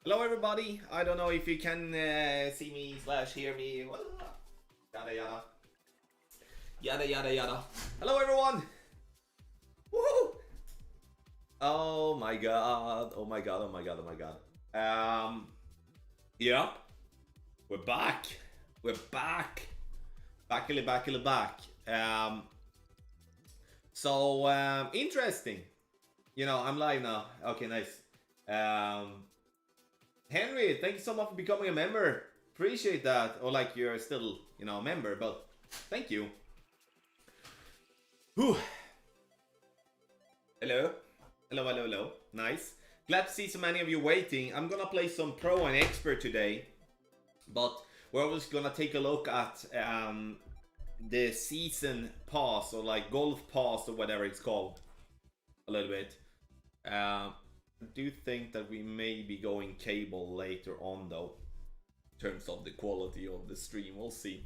Hello everybody, I don't know if you can see me slash hear me, yada yada, yada yada yada. Hello everyone! Woohoo! Oh my god, oh my god, oh my god, oh my god. Yep, we're back, backily back. Interesting. You know, I'm live now. Okay, nice. Henry, thank you so much for becoming a member. Appreciate that. Or like you're still, you know, a member, but thank you. Whew. Hello. Hello, hello, hello. Nice. Glad to see so many of you waiting. I'm gonna play some pro and expert today, but we're always gonna take a look at the season pass, or like golf pass, or whatever it's called, a little bit. I do think that we may be going cable later on, though, in terms of the quality of the stream. We'll see.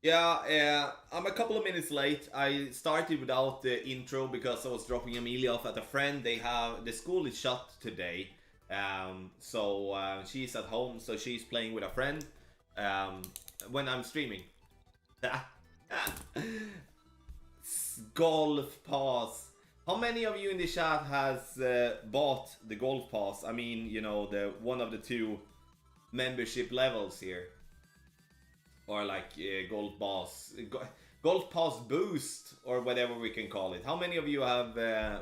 Yeah, I'm a couple of minutes late. I started without the intro because I was dropping Amelia off at a friend. The school is shut today, so she's at home, so she's playing with a friend when I'm streaming. Golf pass. How many of you in the chat has bought the golf pass? I mean, you know, the one of the two membership levels here, or like golf pass boost, or whatever we can call it. How many of you have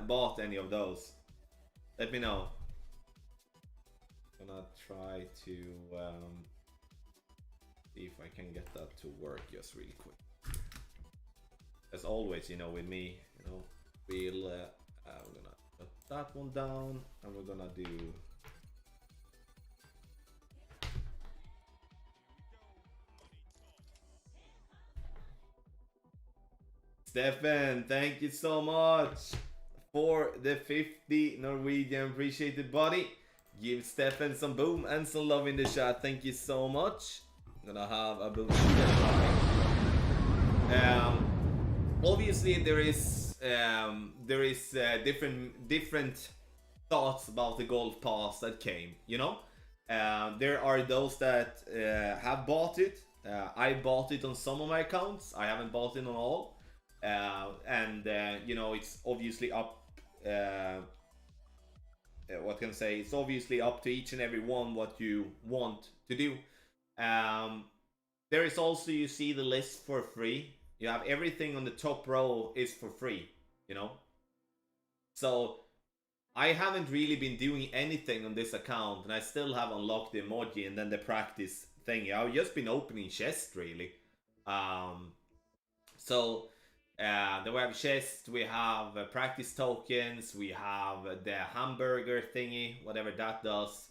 bought any of those? Let me know. I'm gonna try to see if I can get that to work just really quick. As always, you know, with me, you know, we're gonna put that one down, and we're gonna do Stefan, thank you so much for the 50 Norwegian. Appreciate it, buddy. Give Stefan some boom and some love in the chat. Thank you so much. I'm gonna have a boom. Obviously, there is different thoughts about the golf pass that came. You know, there are those that have bought it. I bought it on some of my accounts. I haven't bought it on all. You know, it's obviously up. What can I say? It's obviously up to each and every one what you want to do. There is also, you see the list for free. You have everything on the top row is for free, you know. So I haven't really been doing anything on this account, and I still have unlocked the emoji and then the practice thing. I've just been opening chests, really. Then we have chests, we have practice tokens, we have the hamburger thingy, whatever that does.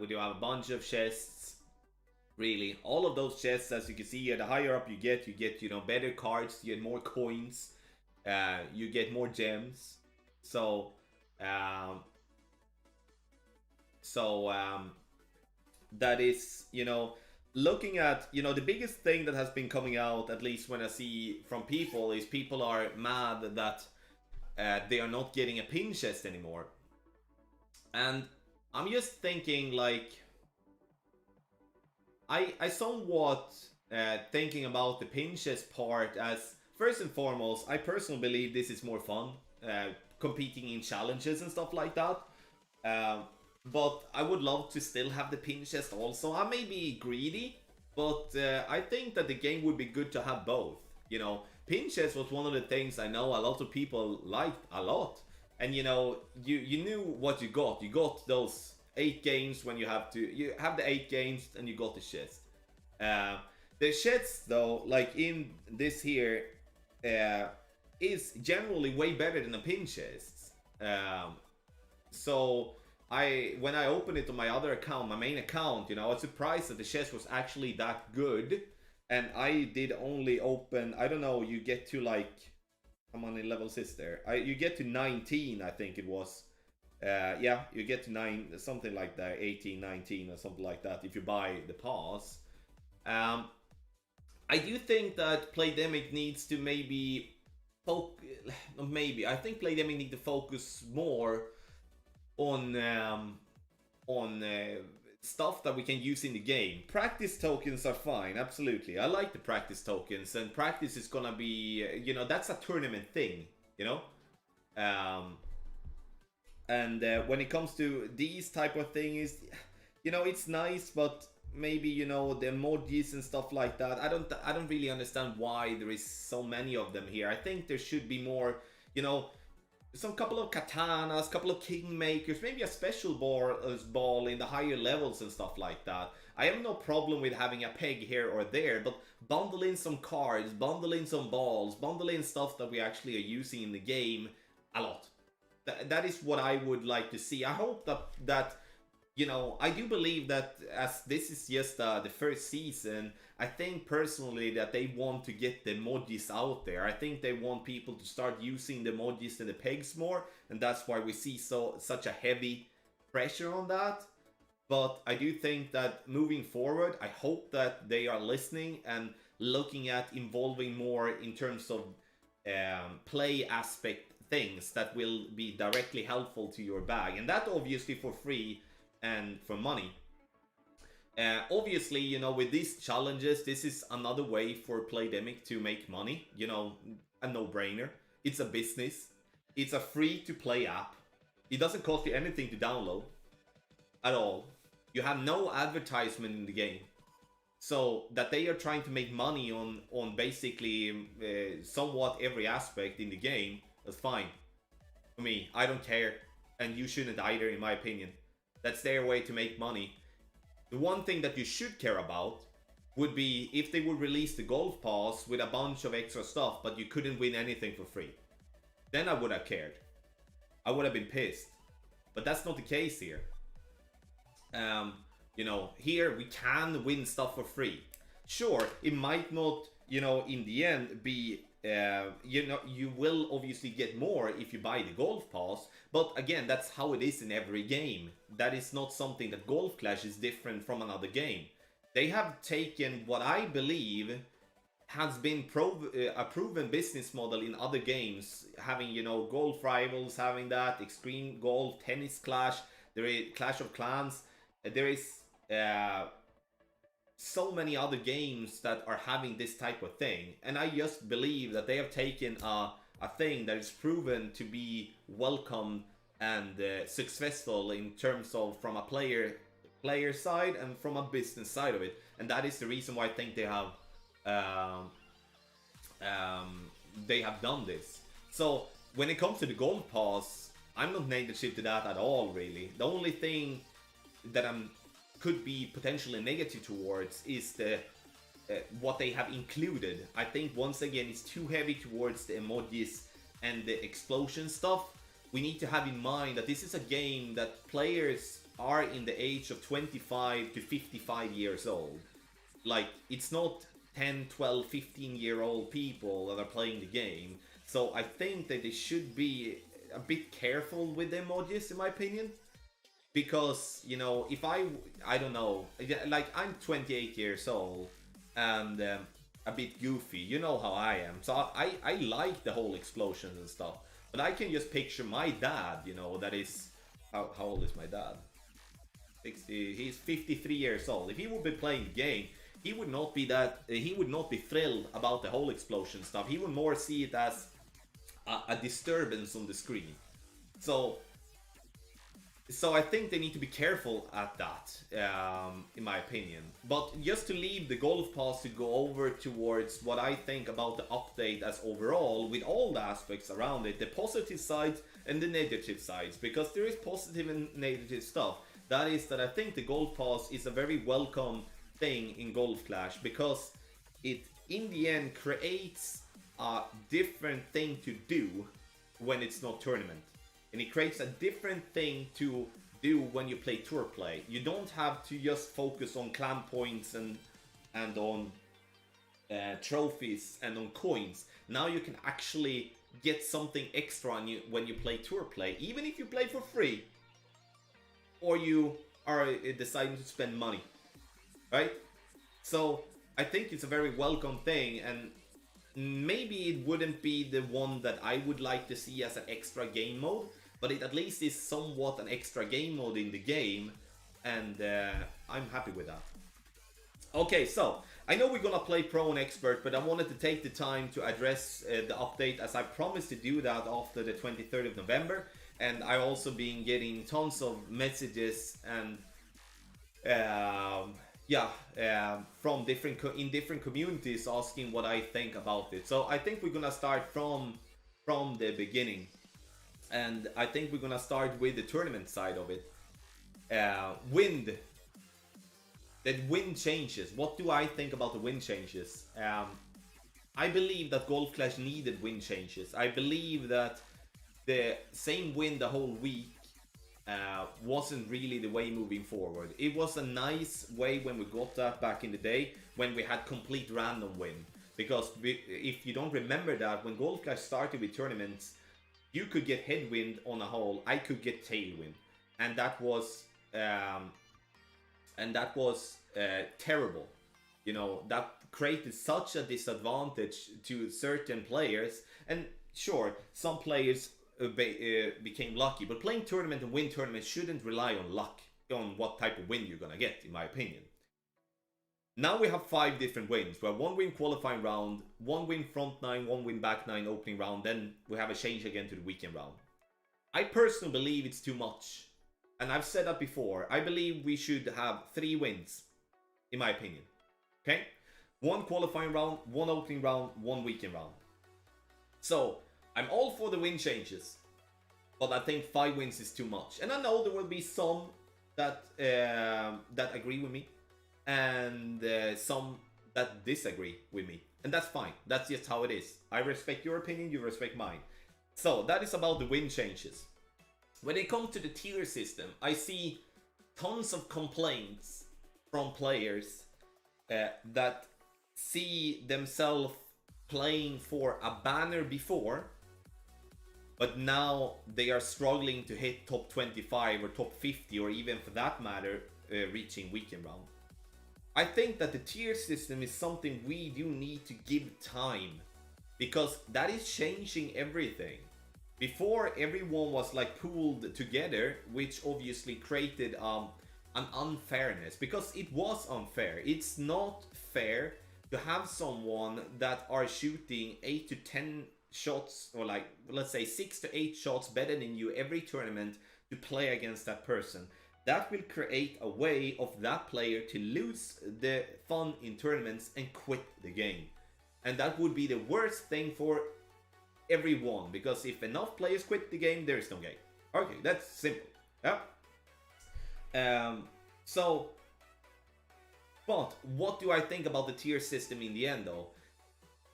We do have a bunch of chests. Really, all of those chests, as you can see here, the higher up you get, you know, better cards, you get more coins, you get more gems. So that is, you know, looking at, you know, the biggest thing that has been coming out, at least when I see from people, is people are mad that they are not getting a pin chest anymore. And I'm just thinking, like, I somewhat thinking about the pin chest part as, first and foremost, I personally believe this is more fun, competing in challenges and stuff like that. But I would love to still have the pin chest also. I may be greedy, but I think that the game would be good to have both. You know, pin chest was one of the things I know a lot of people liked a lot. And you know, you knew what you got. You got those 8 games when you have the 8 games and you got the chest. The chests though, like in this here, is generally way better than the pin chests. So when I opened it on my other account, my main account, you know, I was surprised that the chest was actually that good. And I did only open, I don't know, you get to like, how many levels is there? You get to 19, I think it was. Yeah, you get to 9, something like that, 18, 19 or something like that if you buy the pass. I do think that Playdemic needs to I think Playdemic need to focus more on stuff that we can use in the game. Practice tokens are fine, absolutely. I like the practice tokens, and practice is gonna be, you know, that's a tournament thing, you know. Um, and when it comes to these type of things, you know, it's nice, but maybe, you know, the emojis and stuff like that, I don't really understand why there is so many of them here. I think there should be more, you know, some couple of katanas, couple of kingmakers, maybe a special ball in the higher levels and stuff like that. I have no problem with having a peg here or there, but bundle in some cards, bundle in some balls, bundle in stuff that we actually are using in the game a lot. That is what I would like to see. I hope that you know, I do believe that as this is just the first season, I think personally that they want to get the emojis out there. I think they want people to start using the emojis and the pegs more, and that's why we see such a heavy pressure on that. But I do think that moving forward, I hope that they are listening and looking at involving more in terms of play aspect things that will be directly helpful to your bag, and that obviously for free and for money. Obviously, you know, with these challenges, this is another way for Playdemic to make money. You know, a no-brainer. It's a business. It's a free-to-play app. It doesn't cost you anything to download at all. You have no advertisement in the game. So that they are trying to make money on basically somewhat every aspect in the game, that's fine. For me, I don't care. And you shouldn't either, in my opinion. That's their way to make money. The one thing that you should care about would be if they would release the Golf Pass with a bunch of extra stuff, but you couldn't win anything for free. Then I would have cared. I would have been pissed. But that's not the case here. You know, here we can win stuff for free. Sure, it might not, you know, in the end be you know, you will obviously get more if you buy the Golf Pass, but again, that's how it is in every game. That is not something that Golf Clash is different from another game. They have taken what I believe has been a proven business model in other games, having, you know, Golf Rivals, having that, Extreme Golf, Tennis Clash, there is Clash of Clans, there is so many other games that are having this type of thing, and I just believe that they have taken a thing that is proven to be welcome and successful in terms of from a player side and from a business side of it, and that is the reason why I think they have done this. So when it comes to the Gold Pass, I'm not negative to that at all, really. The only thing that could be potentially negative towards is the what they have included. I think once again it's too heavy towards the emojis and the explosion stuff. We need to have in mind that this is a game that players are in the age of 25 to 55 years old. Like, it's not 10, 12, 15-year-old people that are playing the game. So I think that they should be a bit careful with the emojis, in my opinion. Because, you know, if I don't know, like, I'm 28 years old and a bit goofy, you know how I am. So I like the whole explosions and stuff. But I can just picture my dad, you know, that is, how old is my dad? 60, he's 53 years old. If he would be playing the game, he would not be thrilled about the whole explosion stuff. He would more see it as a disturbance on the screen. So I think they need to be careful at that, in my opinion. But just to leave the Golf Pass to go over towards what I think about the update as overall, with all the aspects around it, the positive sides and the negative sides, because there is positive and negative stuff. That is that I think the Golf Pass is a very welcome thing in Golf Clash, because it, in the end, creates a different thing to do when it's not tournament. And it creates a different thing to do when you play tour play. You don't have to just focus on clan points and on trophies and on coins. Now you can actually get something extra on you when you play tour play, even if you play for free or you are deciding to spend money, right? So I think it's a very welcome thing, and maybe it wouldn't be the one that I would like to see as an extra game mode, but it at least is somewhat an extra game mode in the game, and I'm happy with that. Okay, so I know we're gonna play Pro and Expert, but I wanted to take the time to address the update, as I promised to do that after the 23rd of November, and I also been getting tons of messages and from different communities asking what I think about it. So I think we're gonna start from the beginning, and I think we're gonna start with the tournament side of it. Wind. The wind changes. What do I think about the wind changes? I believe that Golf Clash needed wind changes. I believe that the same wind the whole week wasn't really the way moving forward. It was a nice way when we got that back in the day, when we had complete random win. Because if you don't remember that, when Golf Clash started with tournaments, you could get headwind on a hole, I could get tailwind, and that was terrible. You know, that created such a disadvantage to certain players. And sure, some players became lucky, but playing tournament and win tournament shouldn't rely on luck, on what type of win you're gonna get, in my opinion. Now we have 5 different wins. We have 1 win qualifying round, 1 win front 9, 1 win back 9 opening round, then we have a change again to the weekend round. I personally believe it's too much, and I've said that before. I believe we should have 3 wins, in my opinion. Okay? 1 qualifying round, 1 opening round, 1 weekend round. So I'm all for the win changes, but I think 5 wins is too much. And I know there will be some that agree with me, and some that disagree with me, and that's fine. That's just how it is. I respect your opinion, you respect mine. So that is about the win changes. When it comes to the tier system, I see tons of complaints from players that see themselves playing for a banner before, but now they are struggling to hit top 25 or top 50, or even for that matter reaching weekend round. I think that the tier system is something we do need to give time, because that is changing everything. Before, everyone was like pooled together, which obviously created an unfairness, because it was unfair. It's not fair to have someone that are shooting 8 to 10 shots, or like, let's say 6 to 8 shots better than you every tournament, to play against that person. That will create a way of that player to lose the fun in tournaments and quit the game. And that would be the worst thing for everyone, because if enough players quit the game, there is no game. Okay, that's simple. Yeah. But what do I think about the tier system in the end, though?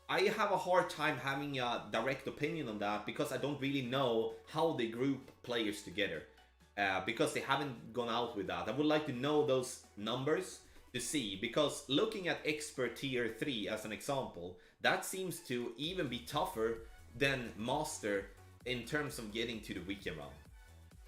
I have a hard time having a direct opinion on that, because I don't really know how they group players together. Because they haven't gone out with that. I would like to know those numbers to see, because looking at Expert Tier 3 as an example, that seems to even be tougher than Master in terms of getting to the weekend round,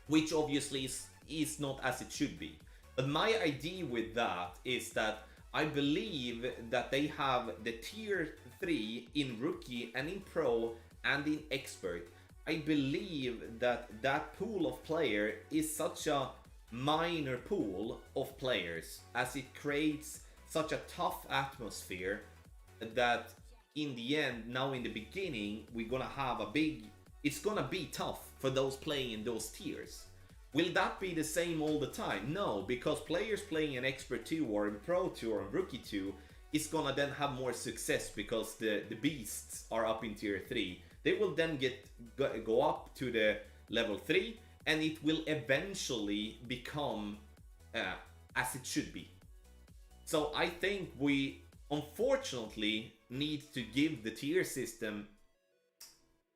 which obviously is not as it should be. But my idea with that is that I believe that they have the Tier 3 in Rookie and in Pro and in Expert. I believe that that pool of player is such a minor pool of players, as it creates such a tough atmosphere, that in the end, now in the beginning, we're gonna have it's gonna be tough for those playing in those tiers. Will that be the same all the time? No, because players playing in Expert 2 or in Pro 2 or in Rookie 2 is gonna then have more success, because the beasts are up in Tier 3. They will then go up to the level 3, and it will eventually become as it should be. So I think we unfortunately need to give the tier system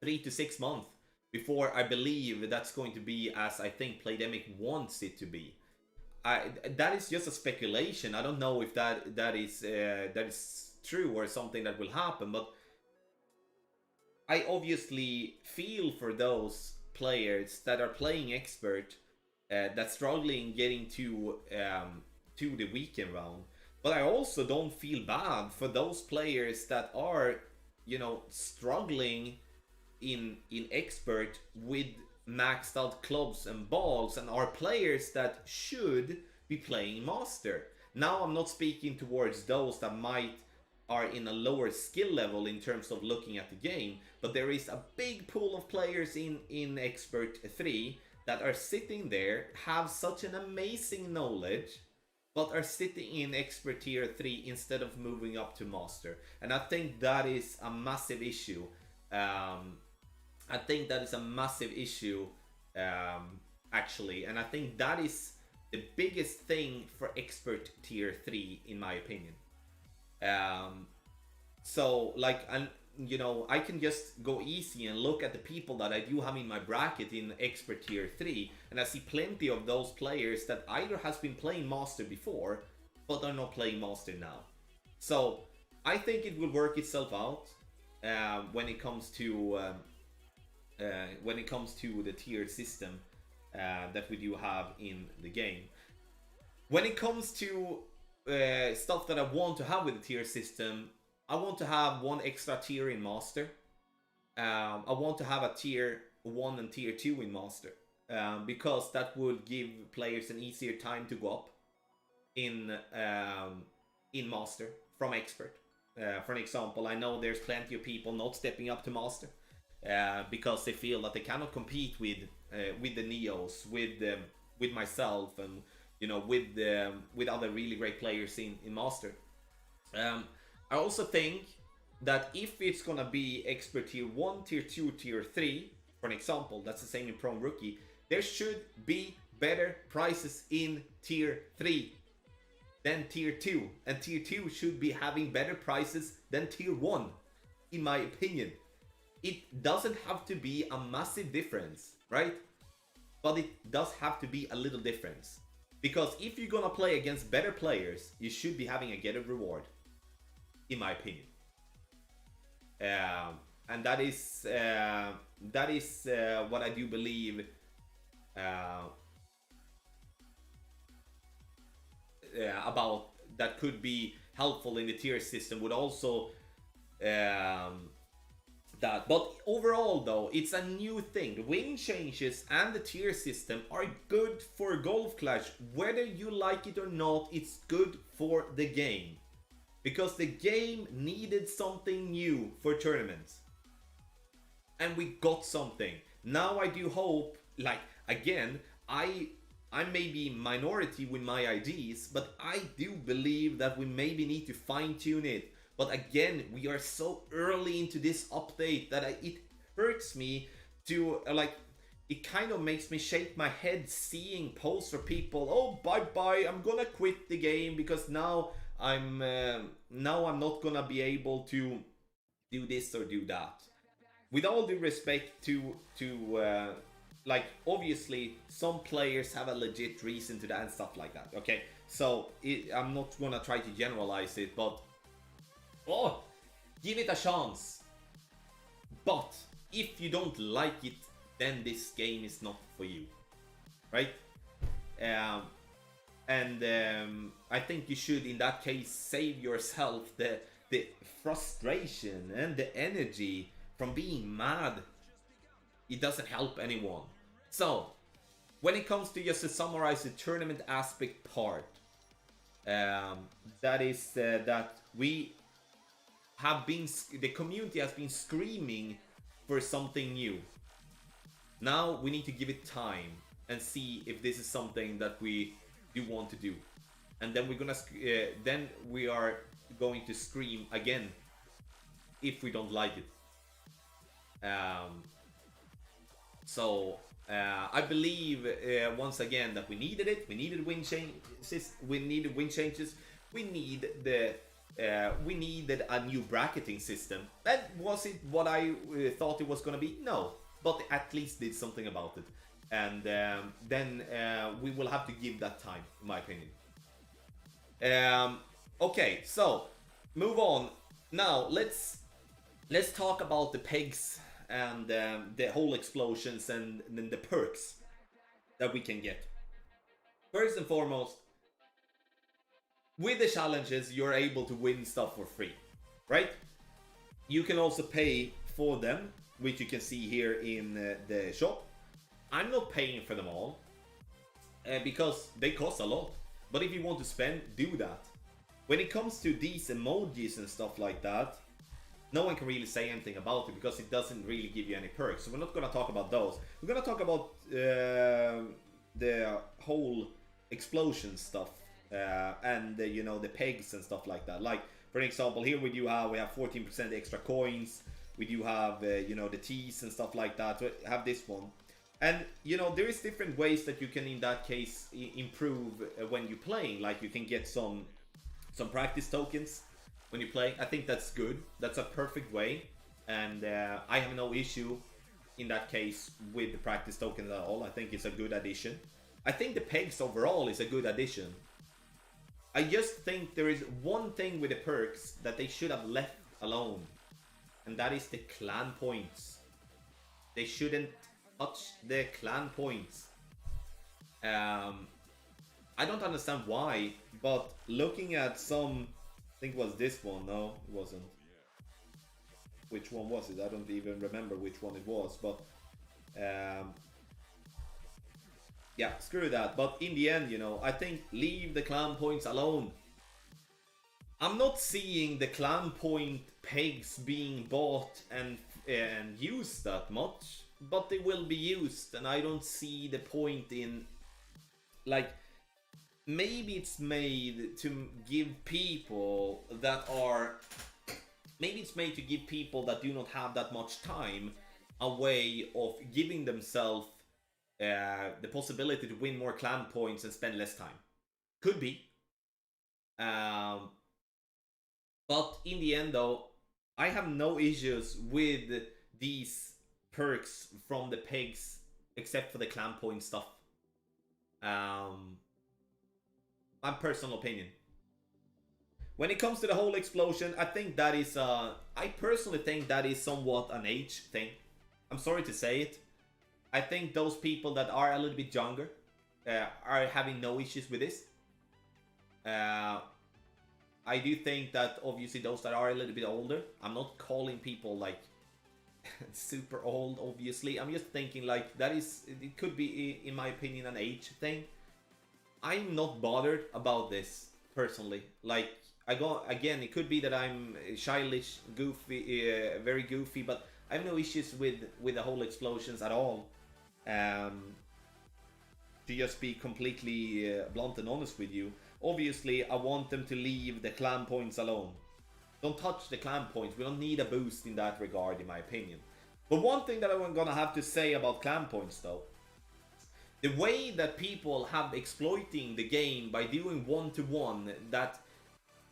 3 to 6 months before I believe that's going to be as I think Playdemic wants it to be. That is just a speculation. I don't know if that is true or something that will happen, but I obviously feel for those players that are playing Expert, that's struggling getting to the weekend round. But I also don't feel bad for those players that are, struggling in Expert with maxed out clubs and balls and are players that should be playing Master. Now I'm not speaking towards those that might are in a lower skill level in terms of looking at the game, but there is a big pool of players in Expert 3 that are sitting there, have such an amazing knowledge, but are sitting in Expert Tier 3 instead of moving up to Master. And I think that is a massive issue. I think that is a massive issue, actually, and I think that is the biggest thing for Expert Tier 3, in my opinion. So, like, and you know, I can just go easy and look at the people that I do have in my bracket in Expert Tier 3, and I see plenty of those players that either has been playing Master before, but are not playing Master now. So, I think it will work itself out when it comes to the tier system that we do have in the game. When it comes to stuff that I want to have with the tier system, I want to have one extra tier in Master. I want to have a tier 1 and tier 2 in Master, because that would give players an easier time to go up in Master from Expert. For an example, I know there's plenty of people not stepping up to Master because they feel that they cannot compete with the Neos, with myself, and you know, with other really great players in Master. I also think that if it's gonna be Expert Tier 1, Tier 2, Tier 3, for an example, that's the same in Prom Rookie, there should be better prices in Tier 3 than Tier 2. And Tier 2 should be having better prices than Tier 1, in my opinion. It doesn't have to be a massive difference, right? But it does have to be a little difference. Because if you're gonna play against better players, you should be having a getter reward, in my opinion. And that is what I do believe about, that could be helpful in the tier system, would also that. But overall though, it's a new thing. The win changes and the tier system are good for Golf Clash. Whether you like it or not, it's good for the game. Because the game needed something new for tournaments. And we got something. Now I do hope, like, again, I may be minority with my ideas, but I do believe that we maybe need to fine tune it. But again, we are so early into this update that it hurts me to, like, it kind of makes me shake my head seeing posts for people, oh, bye-bye, I'm gonna quit the game because now I'm not gonna be able to do this or do that. With all due respect to like, obviously some players have a legit reason to that and stuff like that, okay? So I'm not gonna try to generalize it, but give it a chance. But if you don't like it, then this game is not for you, right? I think you should, in that case, save yourself the frustration and the energy from being mad. It doesn't help anyone. So, when it comes to, just to summarize the tournament aspect part, that is that we have been, the community has been screaming for something new. Now we need to give it time and see if this is something that we do want to do, and then we're gonna then we are going to scream again if we don't like it. I believe once again that we needed it. We needed win changes. We needed win changes. We needed a new bracketing system. That was it what I thought it was gonna be? No, but at least did something about it. And then we will have to give that time, in my opinion. Okay, so move on. Now let's talk about the pegs and the whole explosions and then the perks that we can get. First and foremost, with the challenges, you're able to win stuff for free, right? You can also pay for them, which you can see here in the shop. I'm not paying for them all because they cost a lot. But if you want to spend, do that. When it comes to these emojis and stuff like that, no one can really say anything about it because it doesn't really give you any perks. So we're not going to talk about those. We're going to talk about the whole explosion stuff and you know, the pegs and stuff like that. Like for example, here we have 14% extra coins. We do have you know, the teas and stuff like that. So have this one. And you know, there is different ways that you can in that case improve when you're playing. Like you can get some practice tokens when you play. I think that's good. That's a perfect way, and I have no issue in that case with the practice tokens at all. I think it's a good addition. I think the pegs overall is a good addition. I just think there is one thing with the perks that they should have left alone, and that is the clan points. They shouldn't touch the clan points. I don't understand why, but looking at some, I think it was this one. No, it wasn't. Which one was it? I don't even remember which one it was, but yeah, screw that. But in the end, you know, I think leave the clan points alone. I'm not seeing the clan point pegs being bought and used that much, but they will be used, and I don't see the point in, like, maybe it's made to give people that are, maybe it's made to give people that do not have that much time a way of giving themselves the possibility to win more clan points and spend less time. Could be. But in the end though, I have no issues with these perks from the pegs except for the clan point stuff. My personal opinion. When it comes to the whole explosion, I think that is I personally think that is somewhat an age thing. I'm sorry to say it. I think those people that are a little bit younger are having no issues with this. I do think that obviously those that are a little bit older, I'm not calling people like super old, obviously. I'm just thinking like that is, it could be, in my opinion, an age thing. I'm not bothered about this personally. Like, again, it could be that I'm childish, goofy, very goofy, but I have no issues with the whole explosions at all. To just be completely blunt and honest with you, obviously I want them to leave the clan points alone. Don't touch the clan points. We don't need a boost in that regard, in my opinion. But one thing that I'm gonna have to say about clan points though, the way that people have exploiting the game by doing one-to-one, that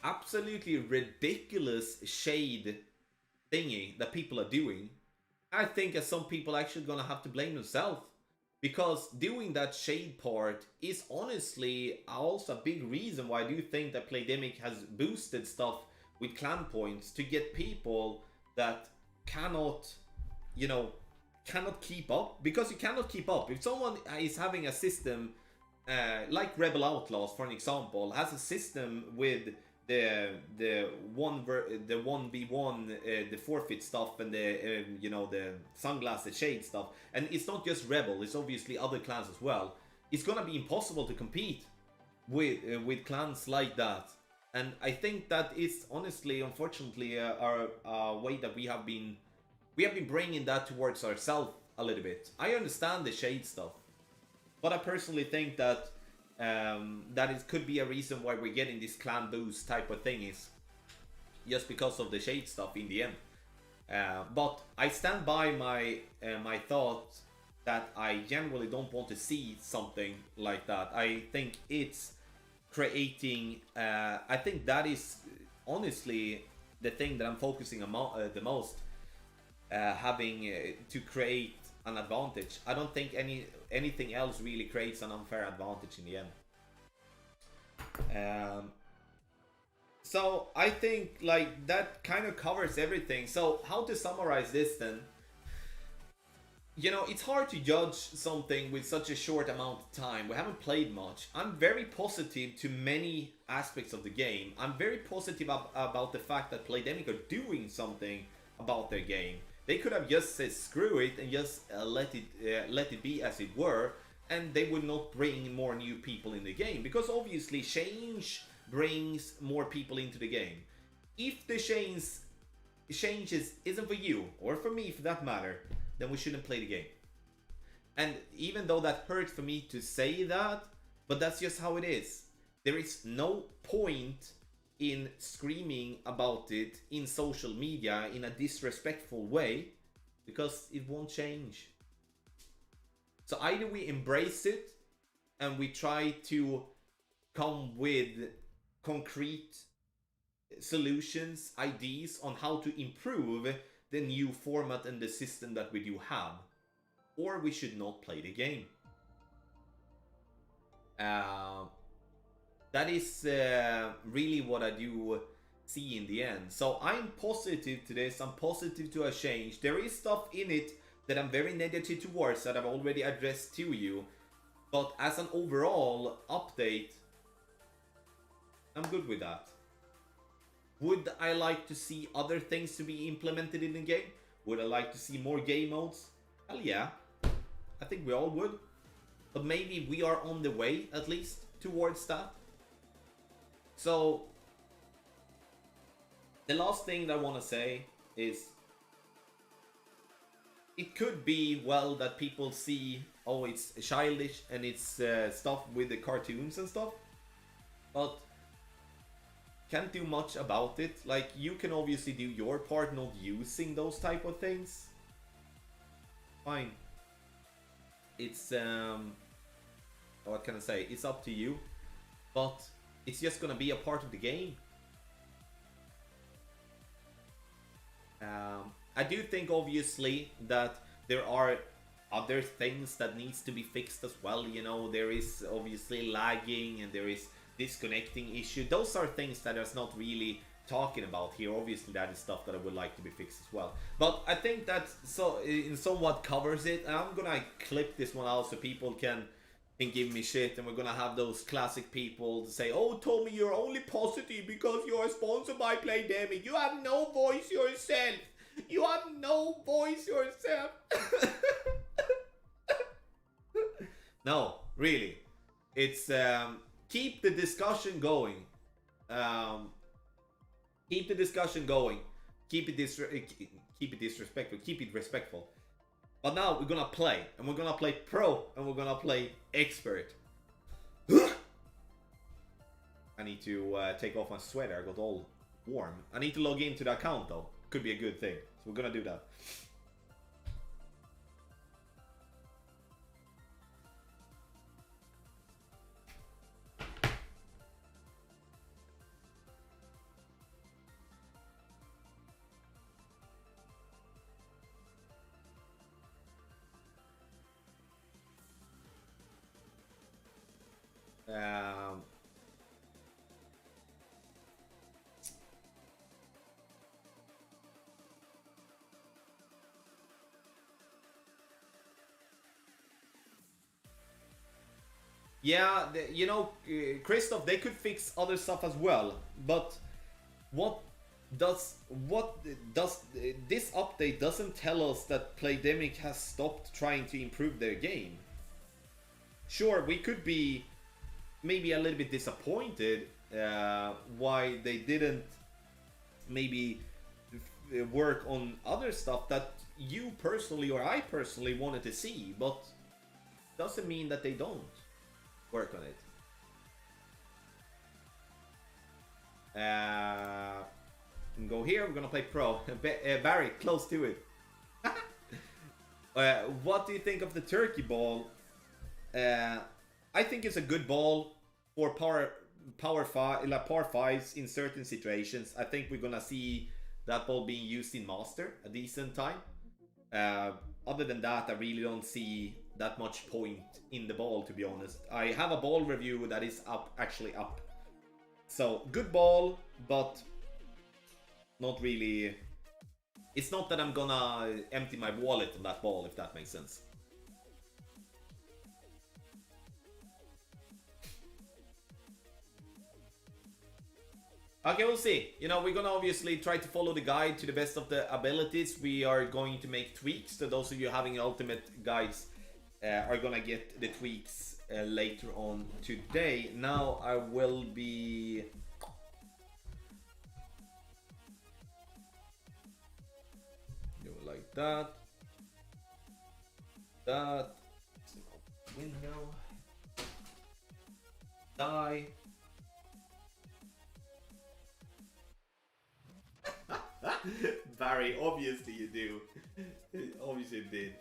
absolutely ridiculous shade thingy that people are doing, I think as some people actually gonna have to blame themselves. Because doing that shade part is honestly also a big reason why I do think that Playdemic has boosted stuff with clan points to get people that cannot, you know, cannot keep up. Because you cannot keep up. If someone is having a system like Rebel Outlaws, for an example, has a system with the 1v1, the forfeit stuff, and the you know, the sunglasses shade stuff, and it's not just Rebel, it's obviously other clans as well. It's gonna be impossible to compete with clans like that, and I think that is honestly, unfortunately, a way that we have been bringing that towards ourselves a little bit. I understand the shade stuff, but I personally think that that it could be a reason why we're getting this clan boost type of thing, is just because of the shade stuff in the end. But I stand by my my thought that I generally don't want to see something like that. I think it's creating, I think that is honestly the thing that I'm focusing on the most, having to create an advantage. I don't think anything else really creates an unfair advantage in the end. So I think like that kind of covers everything. So how to summarize this then? You know, it's hard to judge something with such a short amount of time. We haven't played much. I'm very positive to many aspects of the game. I'm very positive about the fact that Playdemic are doing something about their game. They could have just said screw it and just let it be as it were, and they would not bring more new people in the game, because obviously change brings more people into the game. If the changes isn't for you or for me for that matter, then we shouldn't play the game. And even though that hurts for me to say that, but that's just how it is. There is no point in screaming about it in social media in a disrespectful way, because it won't change. So either we embrace it and we try to come with concrete solutions, ideas on how to improve the new format and the system that we do have, or we should not play the game. That is really what I do see in the end. So I'm positive to this. I'm positive to a change. There is stuff in it that I'm very negative towards that I've already addressed to you. But as an overall update, I'm good with that. Would I like to see other things to be implemented in the game? Would I like to see more game modes? Hell yeah. I think we all would. But maybe we are on the way, at least, towards that. So, the last thing that I want to say is, it could be, well, that people see, oh, it's childish and it's stuff with the cartoons and stuff. But can't do much about it. Like, you can obviously do your part not using those type of things. Fine. It's, what can I say? It's up to you. But it's just gonna be a part of the game. I do think, obviously, that there are other things that needs to be fixed as well. You know, there is obviously lagging and there is disconnecting issue. Those are things that is not really talking about here. Obviously, that is stuff that I would like to be fixed as well. But I think that in somewhat covers it. And I'm gonna clip this one out so people can give me shit, and we're gonna have those classic people to say, oh, Tommy, you're only positive because you're sponsored by Playdemic. You have no voice yourself. You have no voice yourself. No, really. It's keep the discussion going. Keep the discussion going. Keep it disrespectful. Keep it respectful. But now we're gonna play, and we're gonna play pro, and we're gonna play expert. I need to take off my sweater. I got all warm. I need to log into the account though. Could be a good thing. So we're gonna do that. Yeah, you know, Christoph, they could fix other stuff as well, but what does this update doesn't tell us that Playdemic has stopped trying to improve their game. Sure, we could be maybe a little bit disappointed why they didn't maybe work on other stuff that you personally or I personally wanted to see, but doesn't mean that they don't work on it. Go here, we're gonna play pro. Barry, close to it. What do you think of the turkey ball? I think it's a good ball for par fives in certain situations. I think we're gonna see that ball being used in Master a decent time. Other than that, I really don't see that much point in the ball, to be honest. I have a ball review that is actually up. So, good ball, but not really... It's not that I'm gonna empty my wallet on that ball, if that makes sense. Okay, we'll see. You know, we're gonna obviously try to follow the guide to the best of the abilities. We are going to make tweaks. So those of you having ultimate guides are gonna get the tweaks later on today. Now I will be... do it like that. That. Window. Die. Barry, obviously you do. Obviously you did.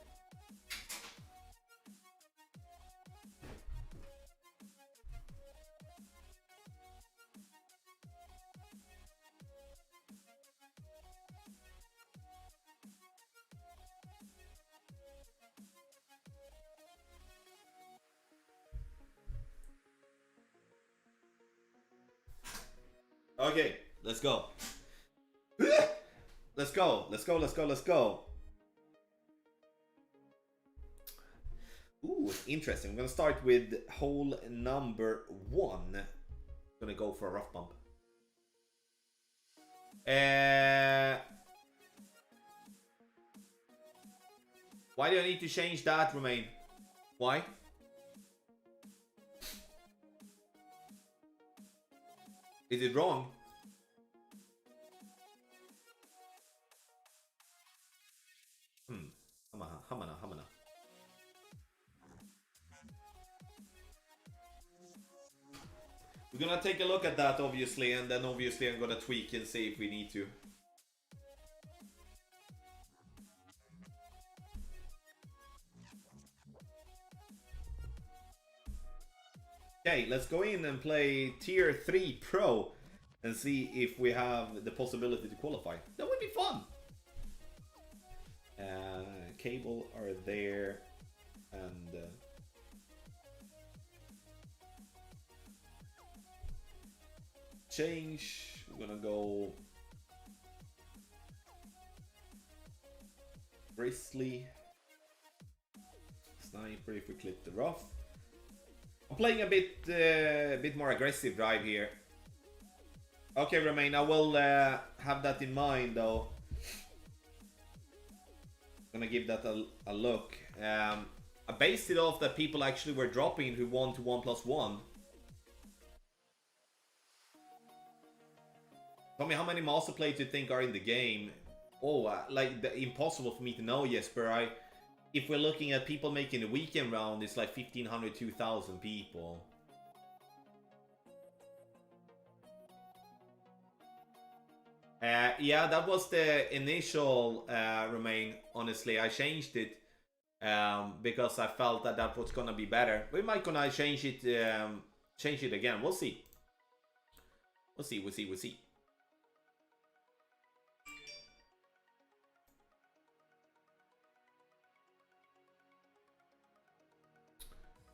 Okay, let's go. Let's go, let's go, let's go, let's go. Ooh, interesting. I'm gonna start with hole number 1. Gonna go for a rough bump. Why do I need to change that, Romain? Why? Is it wrong? Hamana. We're gonna take a look at that, obviously, and then obviously I'm gonna tweak and see if we need to. Okay, let's go in and play Tier 3 Pro and see if we have the possibility to qualify. That would be fun! Cable are there, and... change, we're gonna go... Grizzly. Sniper if we click the rough. I'm playing a bit more aggressive drive here. Okay, Romain, I will have that in mind though. Gonna give that a look. I based it off that people actually were dropping who won to 1+1. Tell me how many master plates you think are in the game. Oh, impossible for me to know, Jesper. If we're looking at people making the weekend round, it's like 1,500, 2,000 people. Yeah, that was the initial Remain. Honestly, I changed it because I felt that that was gonna be better. We might gonna change it again. We'll see. We'll see.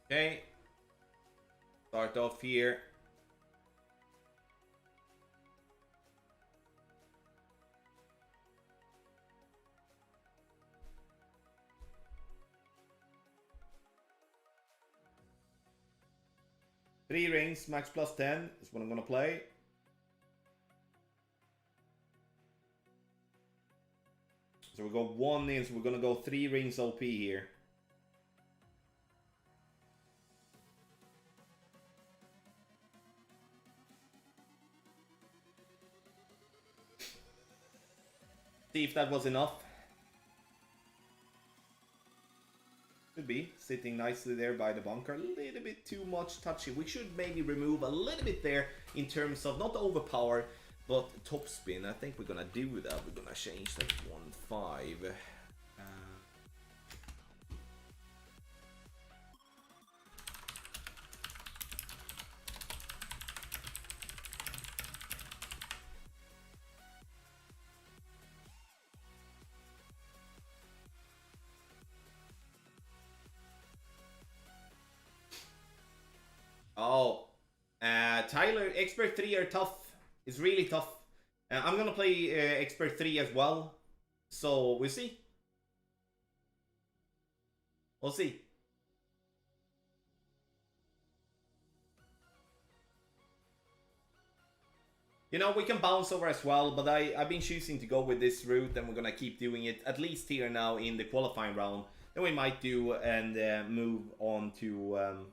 Okay. Start off here. Three rings, max plus 10 is what I'm gonna play. So we go 1 in, so we're gonna go 3 rings OP here. See if that was enough. Could be sitting nicely there by the bunker. A little bit too much touchy. We should maybe remove a little bit there in terms of not overpower, but top spin. I think we're gonna do that. We're gonna change that 1-5. Oh, Tyler, Expert 3 are tough. It's really tough. I'm gonna play Expert 3 as well. So, we'll see. We'll see. You know, we can bounce over as well, but I've been choosing to go with this route, and we're gonna keep doing it, at least here now in the qualifying round. Then we might do and move on to...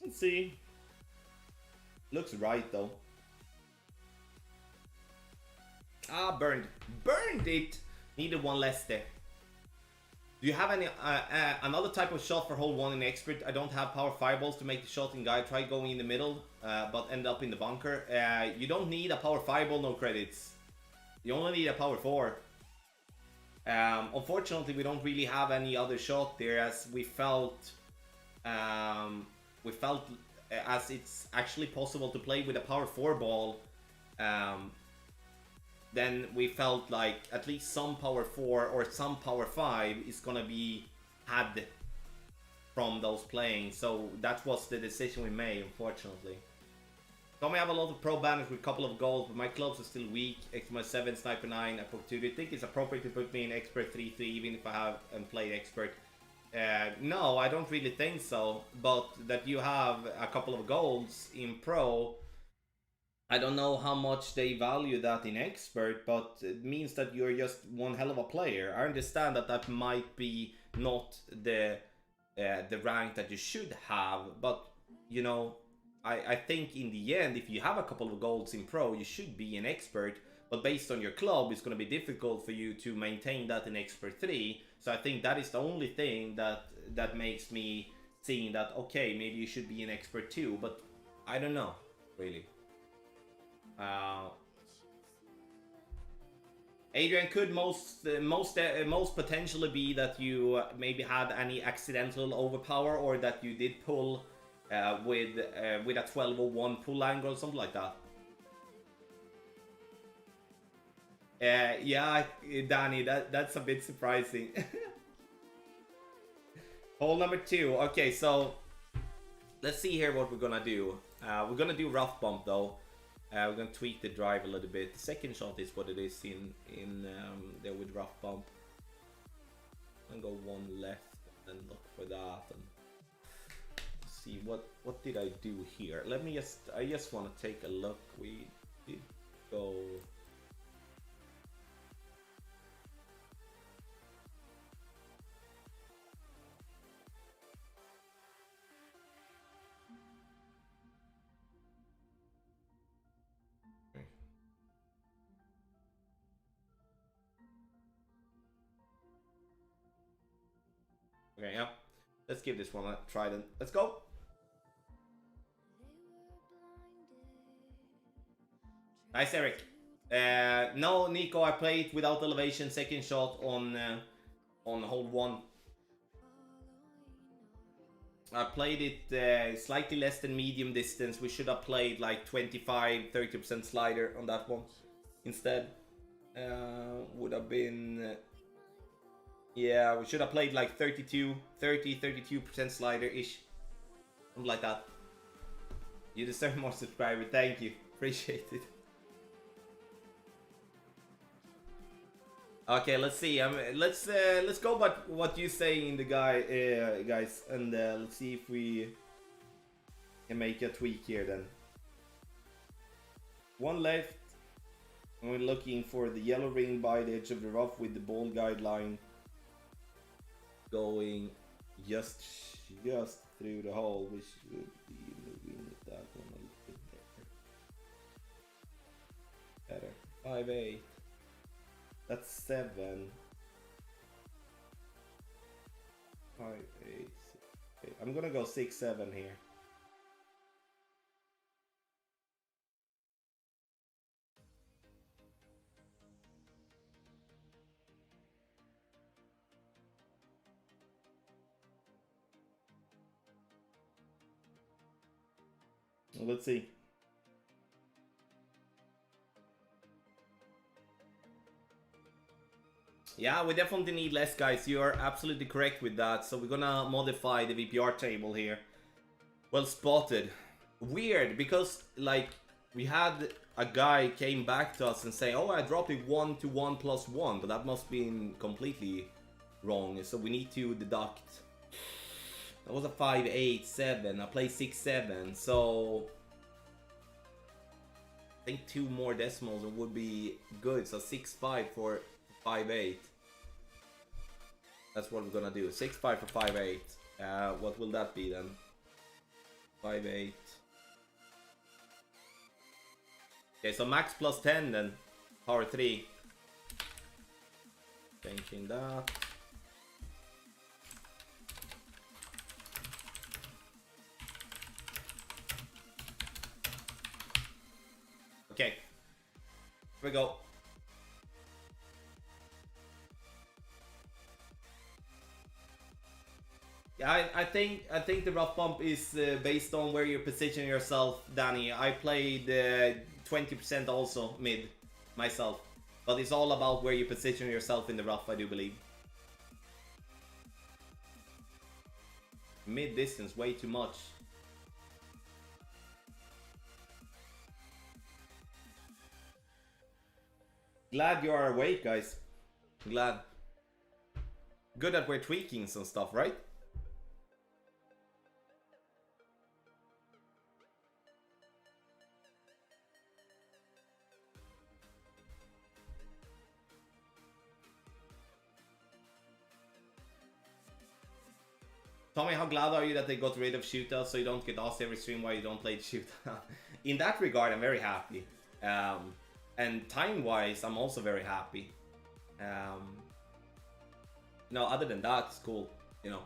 Let's see. Looks right though. Ah, burned. Burned it! Needed one less there. Do you have any another type of shot for hold 1 in expert? I don't have power fireballs to make the shot in guide. Try going in the middle, but end up in the bunker. You don't need a power fireball, no credits. You only need a power 4. Unfortunately, we don't really have any other shot there, as we felt as it's actually possible to play with a power 4 ball. Then we felt like at least some power 4 or some power 5 is gonna be had from those playing. So that was the decision we made, unfortunately. So we have a lot of pro banners with a couple of goals, but my clubs are still weak. XMA 7, Sniper 9, Epoch 2. Do you think it's appropriate to put me in Expert 3-3 even if I haven't played Expert? No, I don't really think so. But that you have a couple of goals in pro, I don't know how much they value that in expert, but it means that you're just one hell of a player. I understand that that might be not the rank that you should have, but you know, I think in the end, if you have a couple of goals in pro, you should be an expert. But based on your club, it's going to be difficult for you to maintain that in expert 3. So I think that is the only thing that makes me seeing that, okay, maybe you should be an expert 2, but I don't know, really. Adrian, could most potentially be that you maybe had any accidental overpower, or that you did pull with a 1201 pull angle or something like that. Yeah, Danny, that's a bit surprising. Hole number 2. Okay, so let's see here what we're gonna do. We're gonna do rough bump though. We're gonna tweak the drive a little bit. The second shot is what it is in there with rough bump. I'm gonna go one left and look for that and see what did I do here. I just want to take a look. We did go. Okay, yeah. Let's give this one a try then. Let's go. Nice, Eric. No, Nico, I played without elevation, second shot on hold 1. I played it slightly less than medium distance. We should have played like 25-30% slider on that one instead. Would have been... yeah, we should have played like 30-32% slider-ish. Something like that. You deserve more subscribers. Thank you. Appreciate it. Okay, let's see. Let's go by what you say in the guys, and let's see if we can make a tweak here then. One left. And we're looking for the yellow ring by the edge of the rough with the ball guideline going just through the hole. We should be moving that one a little bit better. 5-8. That's 7. 5, 8, 6. Okay. I'm gonna go 6-7 here. let's see. Yeah, we definitely need less guys. You are absolutely correct with that. So we're gonna modify the VPR table here. Well spotted. Weird, because like we had a guy came back to us and say, oh, I dropped it 1 to 1 plus 1, but that must be completely wrong. So we need to deduct. That was a 5, 8, 7. I played 6, 7. So I think 2 more decimals would be good. So 6, 5 for 5, 8. That's what we're gonna do. 6, 5 for 5, 8. What will that be then? 5, 8. Okay, so max plus 10 then. Power 3. Changing that. Okay. Here we go. Yeah, I think the rough bump is based on where you position yourself, Danny. I played 20% also mid myself, but it's all about where you position yourself in the rough, I do believe. Mid distance, way too much. Glad you are awake, guys. Glad. Good that we're tweaking some stuff, right? Tommy, how glad are you that they got rid of shootout so you don't get asked every stream why you don't play shootout? In that regard, I'm very happy. And time-wise, I'm also very happy. No, other than that, it's cool. You know,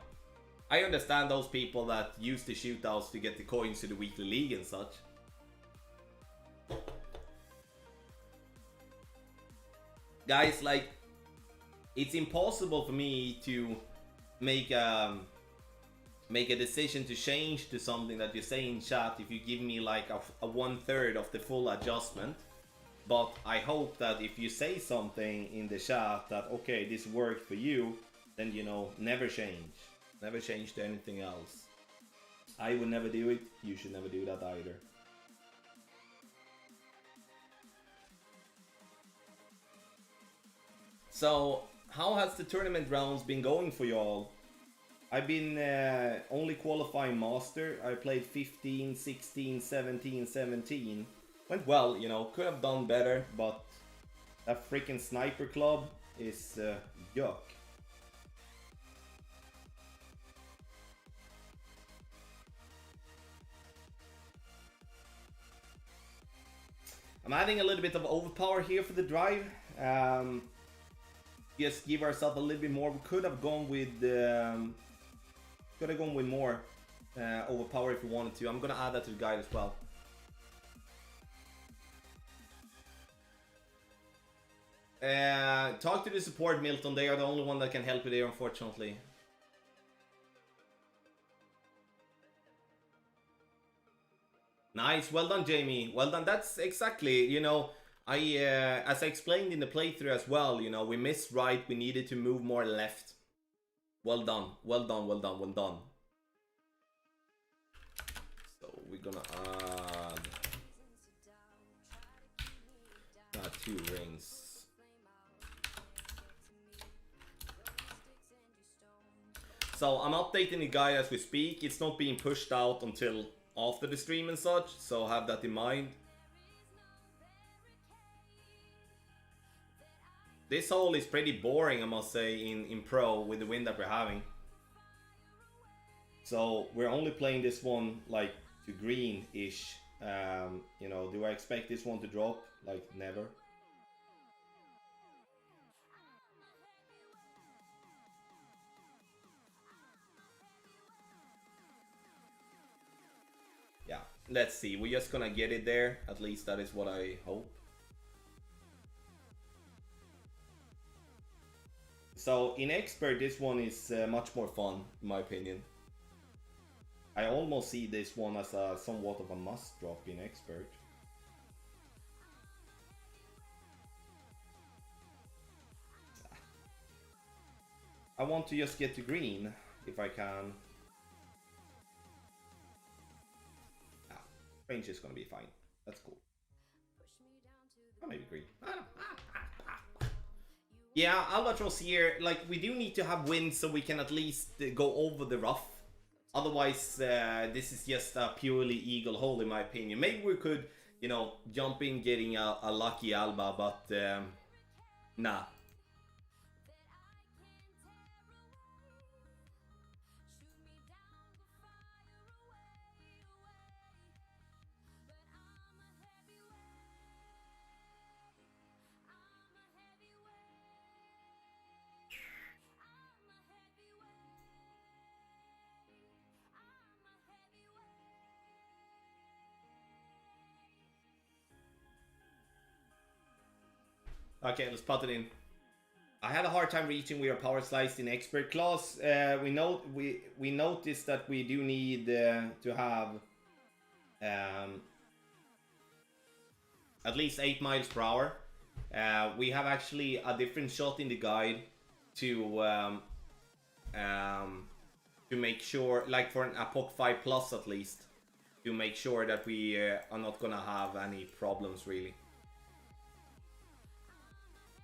I understand those people that use the shootouts to get the coins to the weekly league and such. Guys, like, it's impossible for me to make a decision to change to something that you say in chat if you give me like a 1/3 of the full adjustment. But I hope that if you say something in the chat that, okay, this worked for you, then, you know, never change. Never change to anything else. I would never do it. You should never do that either. So, how has the tournament rounds been going for y'all? I've been only qualifying master. I played 15, 16, 17, 17. Went well, you know, could have done better, but that freaking sniper club is yuck. I'm adding a little bit of overpower here for the drive. Just give ourselves a little bit more. We could have gone with more overpower if we wanted to. I'm gonna add that to the guide as well. Talk to the support, Milton. They are the only one that can help you there, unfortunately. Nice, well done, Jamie. Well done. That's exactly, you know, as I explained in the playthrough as well, you know, we missed right. We needed to move more left. Well done, well done, well done, well done. So we're gonna add 2 rings. So I'm updating the guide as we speak. It's not being pushed out until after the stream and such, so have that in mind. This hole is pretty boring, I must say, in Pro with the wind that we're having. So we're only playing this one like to green-ish. You know, do I expect this one to drop? Like, never. Yeah, let's see. We're just gonna get it there. At least that is what I hope. So in expert, this one is much more fun, in my opinion. I almost see this one as a somewhat of a must drop in expert. I want to just get to green if I can. Ah, range is gonna be fine. That's cool. Oh, maybe green. Yeah, Albatross here, like, we do need to have wins so we can at least go over the rough. Otherwise, this is just a purely eagle hole in my opinion. Maybe we could, you know, jump in getting a lucky Alba, but nah. Okay, let's put it in. I had a hard time reaching with our power slice in expert class. We noticed that we do need to have at least 8 miles per hour. We have actually a different shot in the guide to make sure, like for an Apoc 5 Plus at least, to make sure that we are not gonna have any problems really.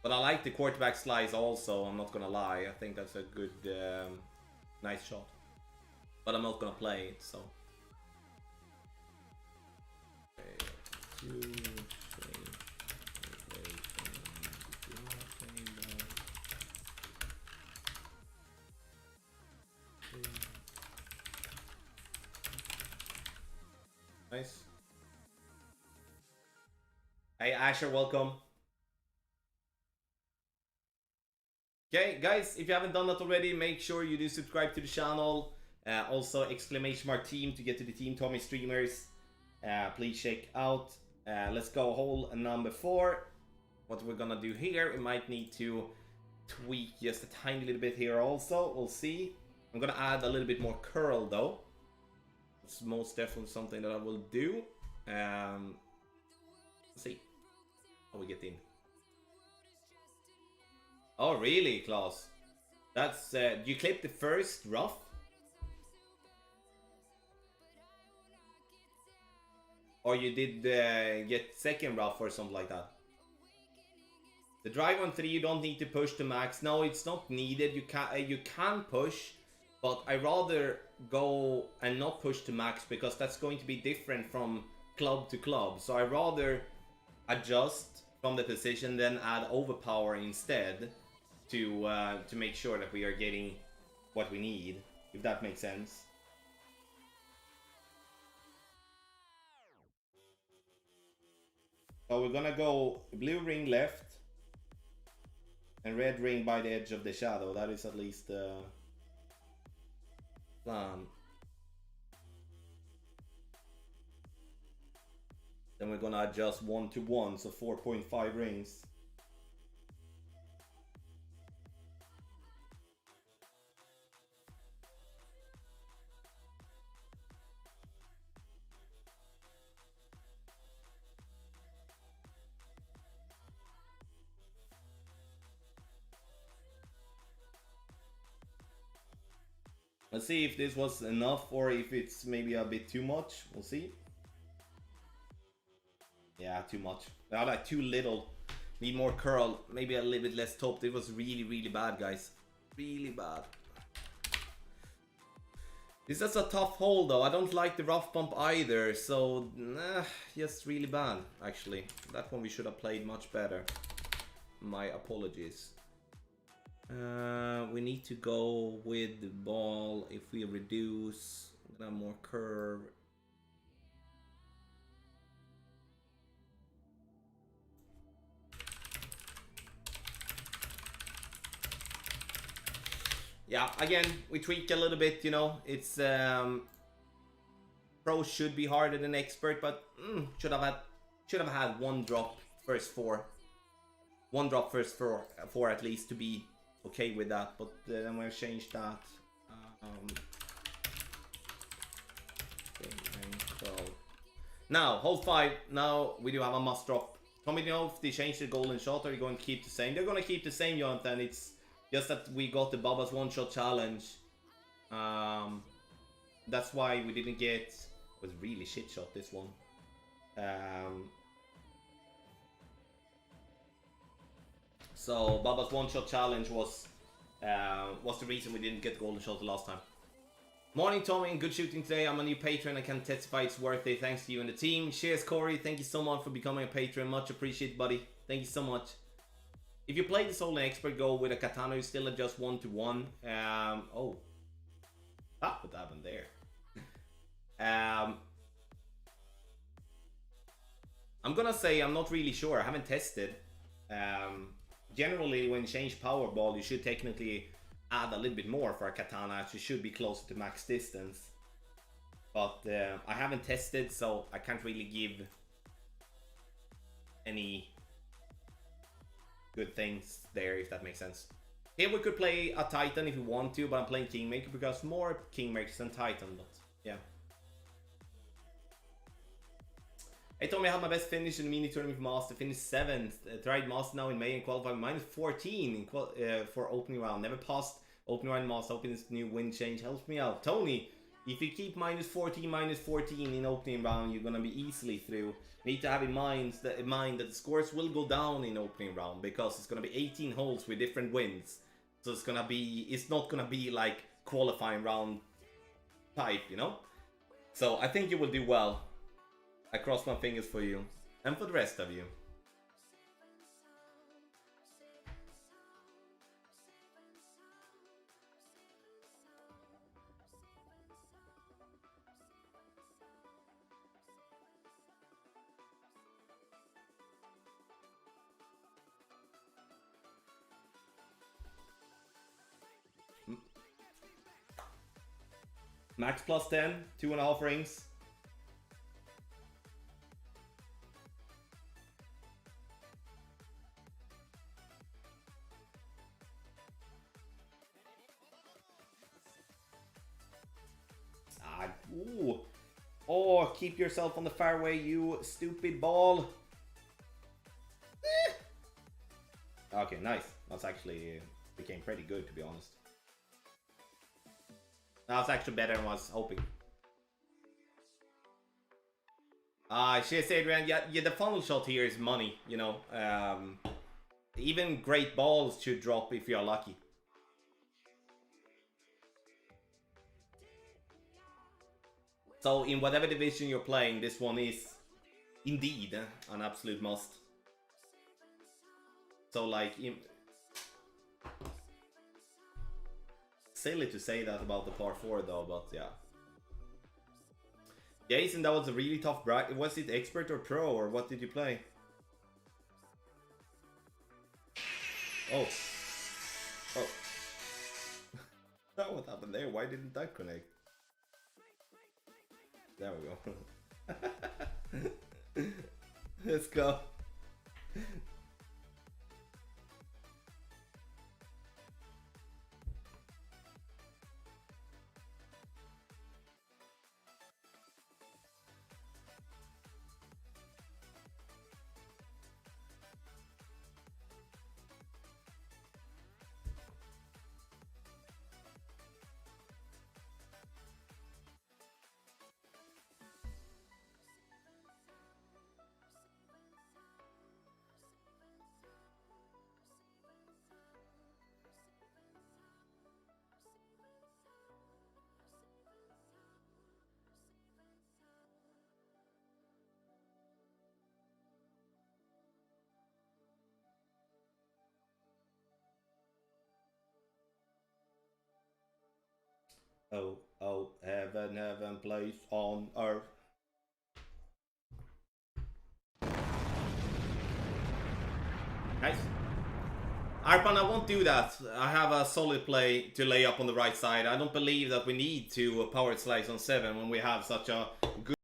But I like the quarterback slice also, I'm not gonna lie. I think that's a good, nice shot. But I'm not gonna play it, so. Okay, nice. Hey Asher, welcome. Okay, guys, if you haven't done that already, make sure you do subscribe to the channel. Also, exclamation mark team to get to the Team Tommy streamers. Please check out. Let's go hole number 4. What we're gonna do here, we might need to tweak just a tiny little bit here also. We'll see. I'm gonna add a little bit more curl though. It's most definitely something that I will do. Let's see how we get in. Oh really, Klaus? That's you clipped the first rough? Or you did get second rough or something like that? The drive on 3, you don't need to push to max. No, it's not needed. You can push, but I rather go and not push to max because that's going to be different from club to club. So I rather adjust from the position, then add overpower instead to make sure that we are getting what we need, if that makes sense. So we're gonna go blue ring left and red ring by the edge of the shadow. That is at least the plan. Then we're gonna adjust 1 to 1, so 4.5 rings. Let's see if this was enough or if it's maybe a bit too much. We'll see. Yeah, too much. I like too little. Need more curl. Maybe a little bit less top. It was really, really bad, guys. Really bad. This is a tough hole, though. I don't like the rough bump either. So, just really bad, actually. That one we should have played much better. My apologies. We need to go with the ball. If we reduce, more curve. Yeah, again, we tweak a little bit, you know. It's pro should be harder than expert, but should have had one drop first 4. One drop first 4 at least to be okay with that, but then we'll change that. So now hold 5. Now we do have a must drop. Tommy, do you know if they changed the golden shot, or are you going to keep the same? They're going to keep the same, Jonathan. It's just that we got the Baba's one-shot challenge. That's why we didn't get... It was really shit shot, this one. So Baba's one-shot challenge was the reason we didn't get the golden shot the last time. Morning, Tommy, and good shooting today. I'm a new patron. I can testify it's worth it. Thanks to you and the team. Cheers, Corey. Thank you so much for becoming a patron. Much appreciated, buddy. Thank you so much. If you play the Soul and Expert Go with a katana, you still adjust 1-to-1. Oh. Ah, what happened there? I'm gonna say I'm not really sure. I haven't tested. Generally, when you change power ball, you should technically add a little bit more for a katana, as you should be closer to max distance. But I haven't tested, so I can't really give any good things there, if that makes sense. Here we could play a Titan if we want to, but I'm playing Kingmaker because more Kingmakers than Titan, but yeah. Hey Tommy, I had my best finish in the mini tournament for Master, finished 7th. Tried Master now in May and qualified -14 in for opening round. Never passed opening round Master, hoping this new win change helps me out. Tony, if you keep -14 in opening round, you're gonna be easily through. Need to have in mind that the scores will go down in opening round because it's gonna be 18 holes with different wins. So it's not gonna be like qualifying round type, you know? So I think you will do well. I cross my fingers for you and for the rest of you. Max plus 10, 2.5 rings. Ooh. Oh, keep yourself on the fairway, you stupid ball. Okay, nice. That's actually became pretty good, to be honest. That's actually better than I was hoping. Cheers, Adrian. Yeah, the funnel shot here is money, you know. Even great balls should drop if you're lucky. So in whatever division you're playing, this one is indeed an absolute must. So like, silly to say that about the par 4 though, but yeah. Jason, that was a really tough bracket. Was it expert or pro, or what did you play? Oh. Oh. What happened there? Why didn't that connect? There we go. Let's go. Oh, oh, heaven, heaven, place on earth. Nice. Arpan, I won't do that. I have a solid play to lay up on the right side. I don't believe that we need to power slice on 7 when we have such a good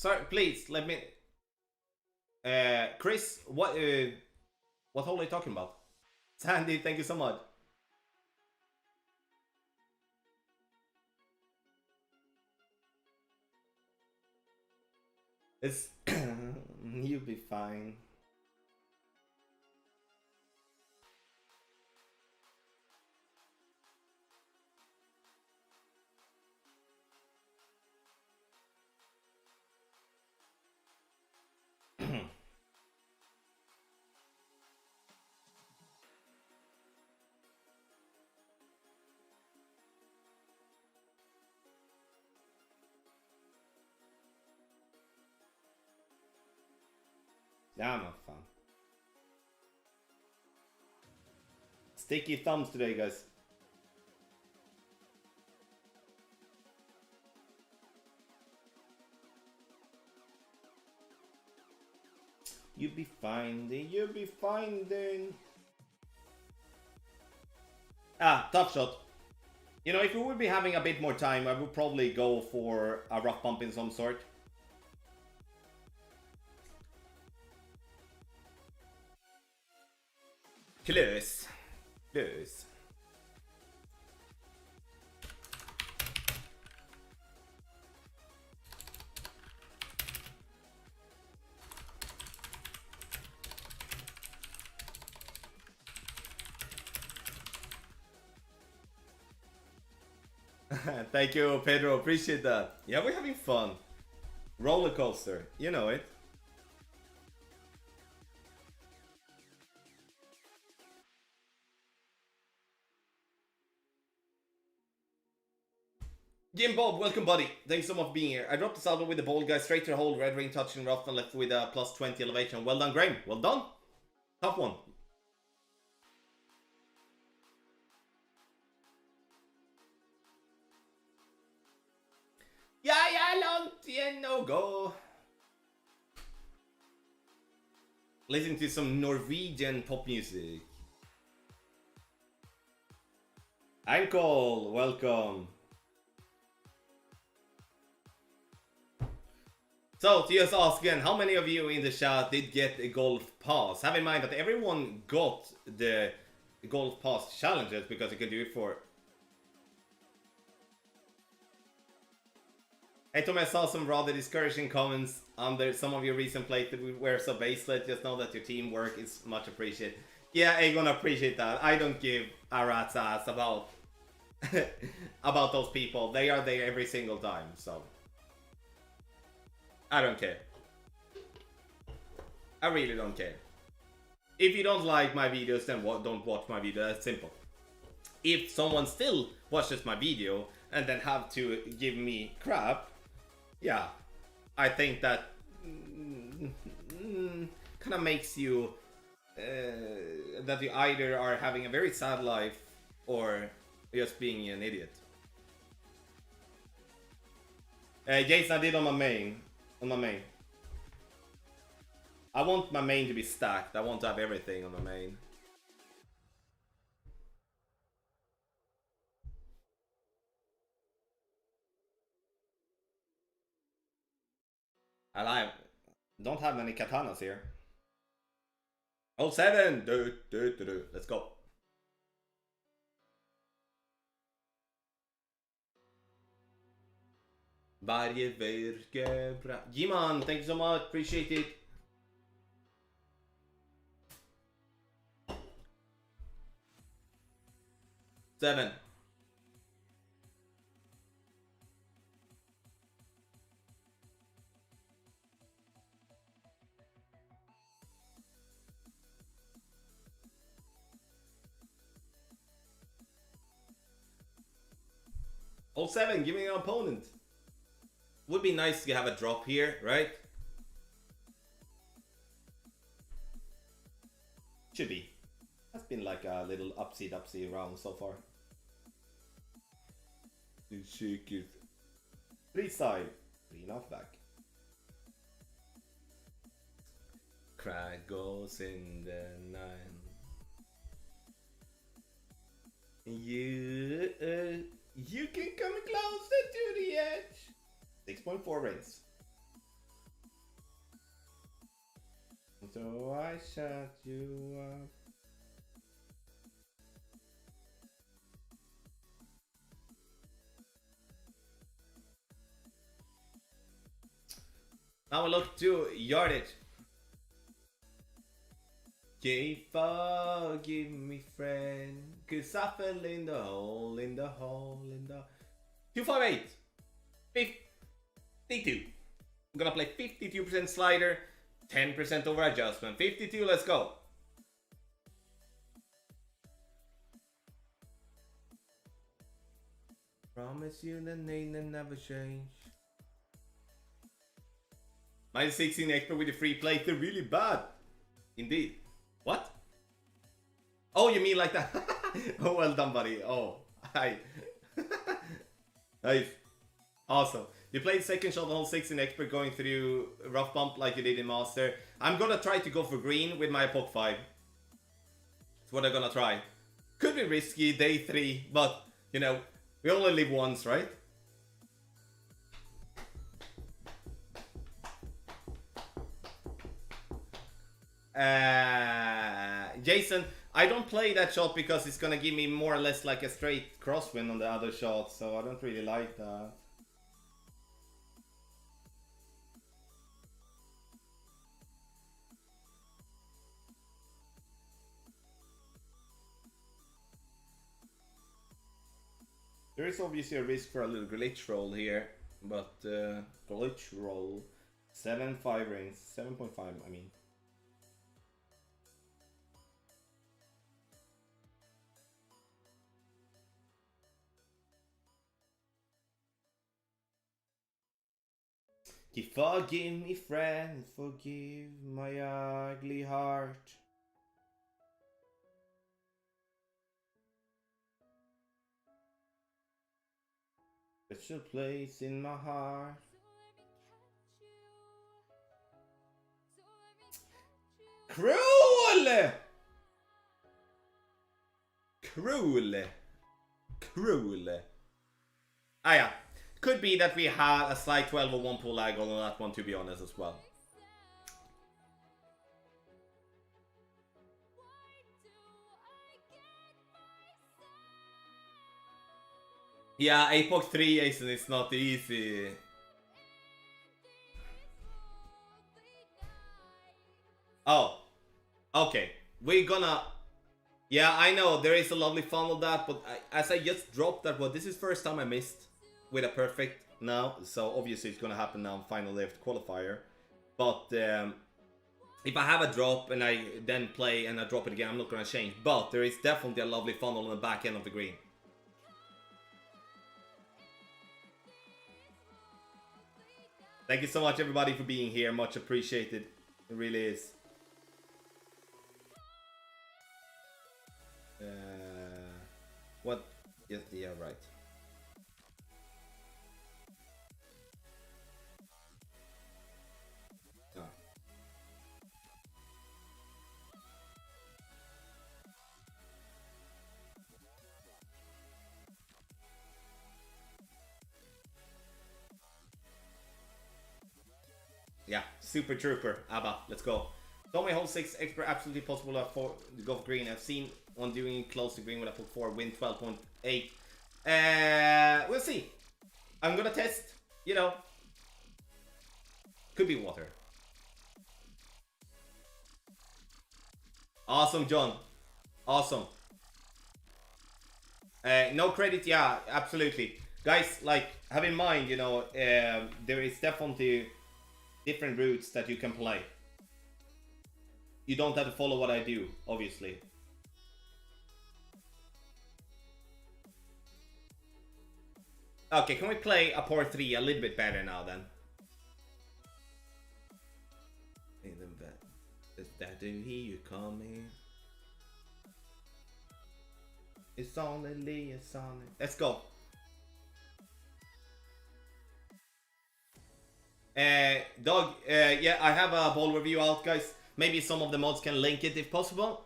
Sorry, please let me. Chris, what hole are you talking about? Sandy, thank you so much. It's you'll be fine. Yeah, I'm not fun. Sticky thumbs today, guys. You'll be fine then, you'll be fine then. Ah, tough shot. You know, if we would be having a bit more time, I would probably go for a rough bump in some sort. Close. Close. Thank you, Pedro. Appreciate that. Yeah, we're having fun. Roller coaster. You know it. Jim Bob, welcome buddy. Thanks so much for being here. I dropped the salvo with the ball guy straight to the hole, red ring touching rough and left with a plus 20 elevation. Well done, Graham. Well done. Tough one. Ja, långt igen och gå. Listening to some Norwegian pop music. Ankle, welcome. So, to just ask again, how many of you in the chat did get a golf pass? Have in mind that everyone got the golf pass challenges because you can do it for... Hey Tom, I saw some rather discouraging comments under some of your recent plays that we were so baseless. Just know that your teamwork is much appreciated. Yeah, I'm gonna appreciate that. I don't give a rat's ass about about those people. They are there every single time, so I don't care. I really don't care. If you don't like my videos, then don't watch my video. That's simple. If someone still watches my video and then have to give me crap, yeah, I think that kind of makes you that you either are having a very sad life or just being an idiot. Jason, I did on my main. I want my main to be stacked. I want to have everything on my main. I don't have many katanas here. Oh, 7! Let's go. Varje virke bra. Jiman, thank you so much. Appreciate it. Seven. Oh, 7, give me an opponent. Would be nice to have a drop here, right? Should be. That's been like a little upsy round so far. Shake it. 3 side, 3.5 back. Cry goes in the night. You can come closer to the edge. 6.4 raise. So I shut you up. Now we look to yardage. Okay, forgive me, friend, 'cause I fell in the hole, in the hole, in the... 258. 52. I'm gonna play 52% slider, 10% over adjustment. 52, let's go. Promise you the name that never change. My 16 expert with the free play, they're really bad. Indeed. What? Oh, you mean like that? Oh, well done, buddy. Oh, hi. Nice. Awesome. You played second shot on hole 16 expert going through rough bump like you did in master. I'm gonna try to go for green with my poke 5. That's what I'm gonna try. Could be risky, day 3, but, you know, we only live once, right? Jason, I don't play that shot because it's gonna give me more or less like a straight crosswind on the other shot, so I don't really like that. There is obviously a risk for a little glitch roll here, but glitch roll 7.5 rings, 7.5 I mean. Forgive me, friend, forgive my ugly heart. Special place in my heart. Cruel! Cruel. Cruel. Ah yeah. Could be that we had a slight 12 or 1 pull lag on that one, to be honest, as well. Yeah, Apoc 3, Jason, it's not easy. Oh. Okay. We're gonna... Yeah, I know, there is a lovely fun of that, but as I just dropped that one, this is first time I missed with a perfect now, so obviously it's gonna happen now, final left qualifier. But if I have a drop and I then play and I drop it again, I'm not gonna change. But there is definitely a lovely funnel on the back end of the green. Thank you so much, everybody, for being here. Much appreciated. It really is. What? Yes, yeah, right. Yeah, super trooper, Abba, let's go. Tommy hole 6 expert, absolutely possible to go for green. I've seen one doing close to green with a pull 4, win 12.8. We'll see. I'm gonna test, you know. Could be water. Awesome, John. Awesome. No credit, yeah, absolutely. Guys, like, have in mind, you know, there is definitely different routes that you can play. You don't have to follow what I do, obviously. Okay, can we play a par 3 a little bit better now then? Is that do you coming? It's only it's on it. Let's go. Dog, yeah, I have a ball review out, guys. Maybe some of the mods can link it if possible.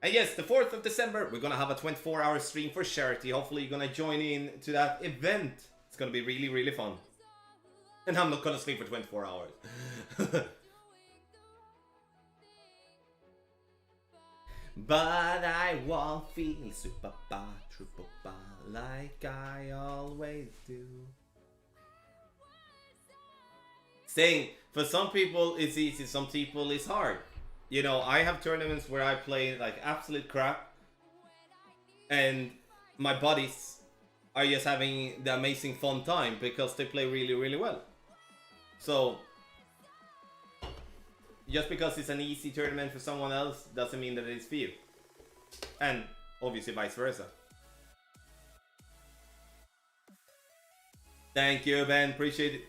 And yes, the 4th of December, we're gonna have a 24-hour stream for charity. Hopefully you're gonna join in to that event. It's gonna be really, really fun. And I'm not gonna sleep for 24 hours. But I won't feel super bad, triple bad, like I always do. Saying, for some people it's easy, some people it's hard. You know, I have tournaments where I play like absolute crap, and my buddies are just having the amazing fun time because they play really, really well. So, just because it's an easy tournament for someone else doesn't mean that it's for you. And obviously vice versa. Thank you, Ben. Appreciate it.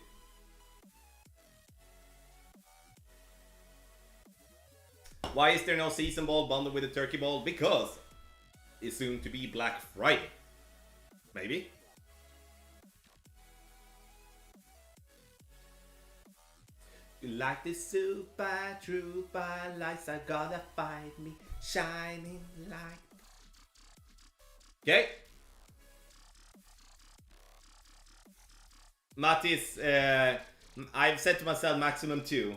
Why is there no season ball bundled with a turkey ball? Because it's soon to be Black Friday. Maybe. Like the super trooper lights are gonna fight me, shining light. Okay. Mattis, I've set to myself maximum 2.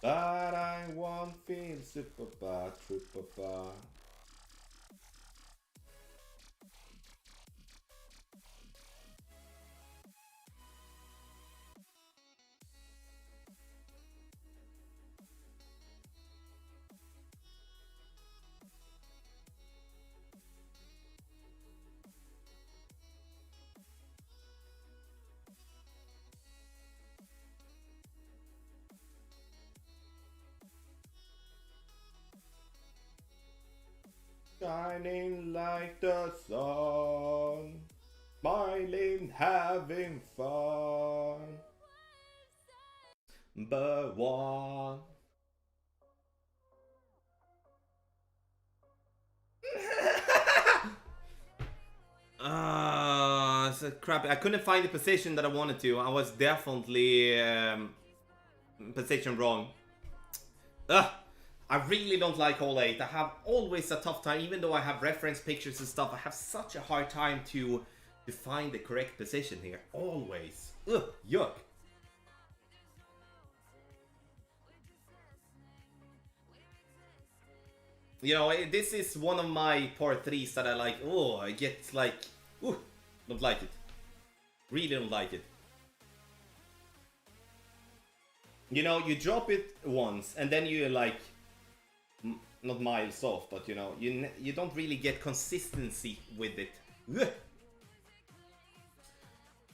But I won't feel super bad, triple bad. Shining like the sun, smiling, having fun. But one. So crappy. I couldn't find the position that I wanted to. I was definitely position wrong. Ugh. I really don't like hole 8. I have always a tough time, even though I have reference pictures and stuff, I have such a hard time to find the correct position here. Always. Ugh, yuck. You know, this is one of my part 3s that I like. Oh, I get like, ooh, don't like it. Really don't like it. You know, you drop it once and then you're like, not miles off, but you know, you don't really get consistency with it. Ugh.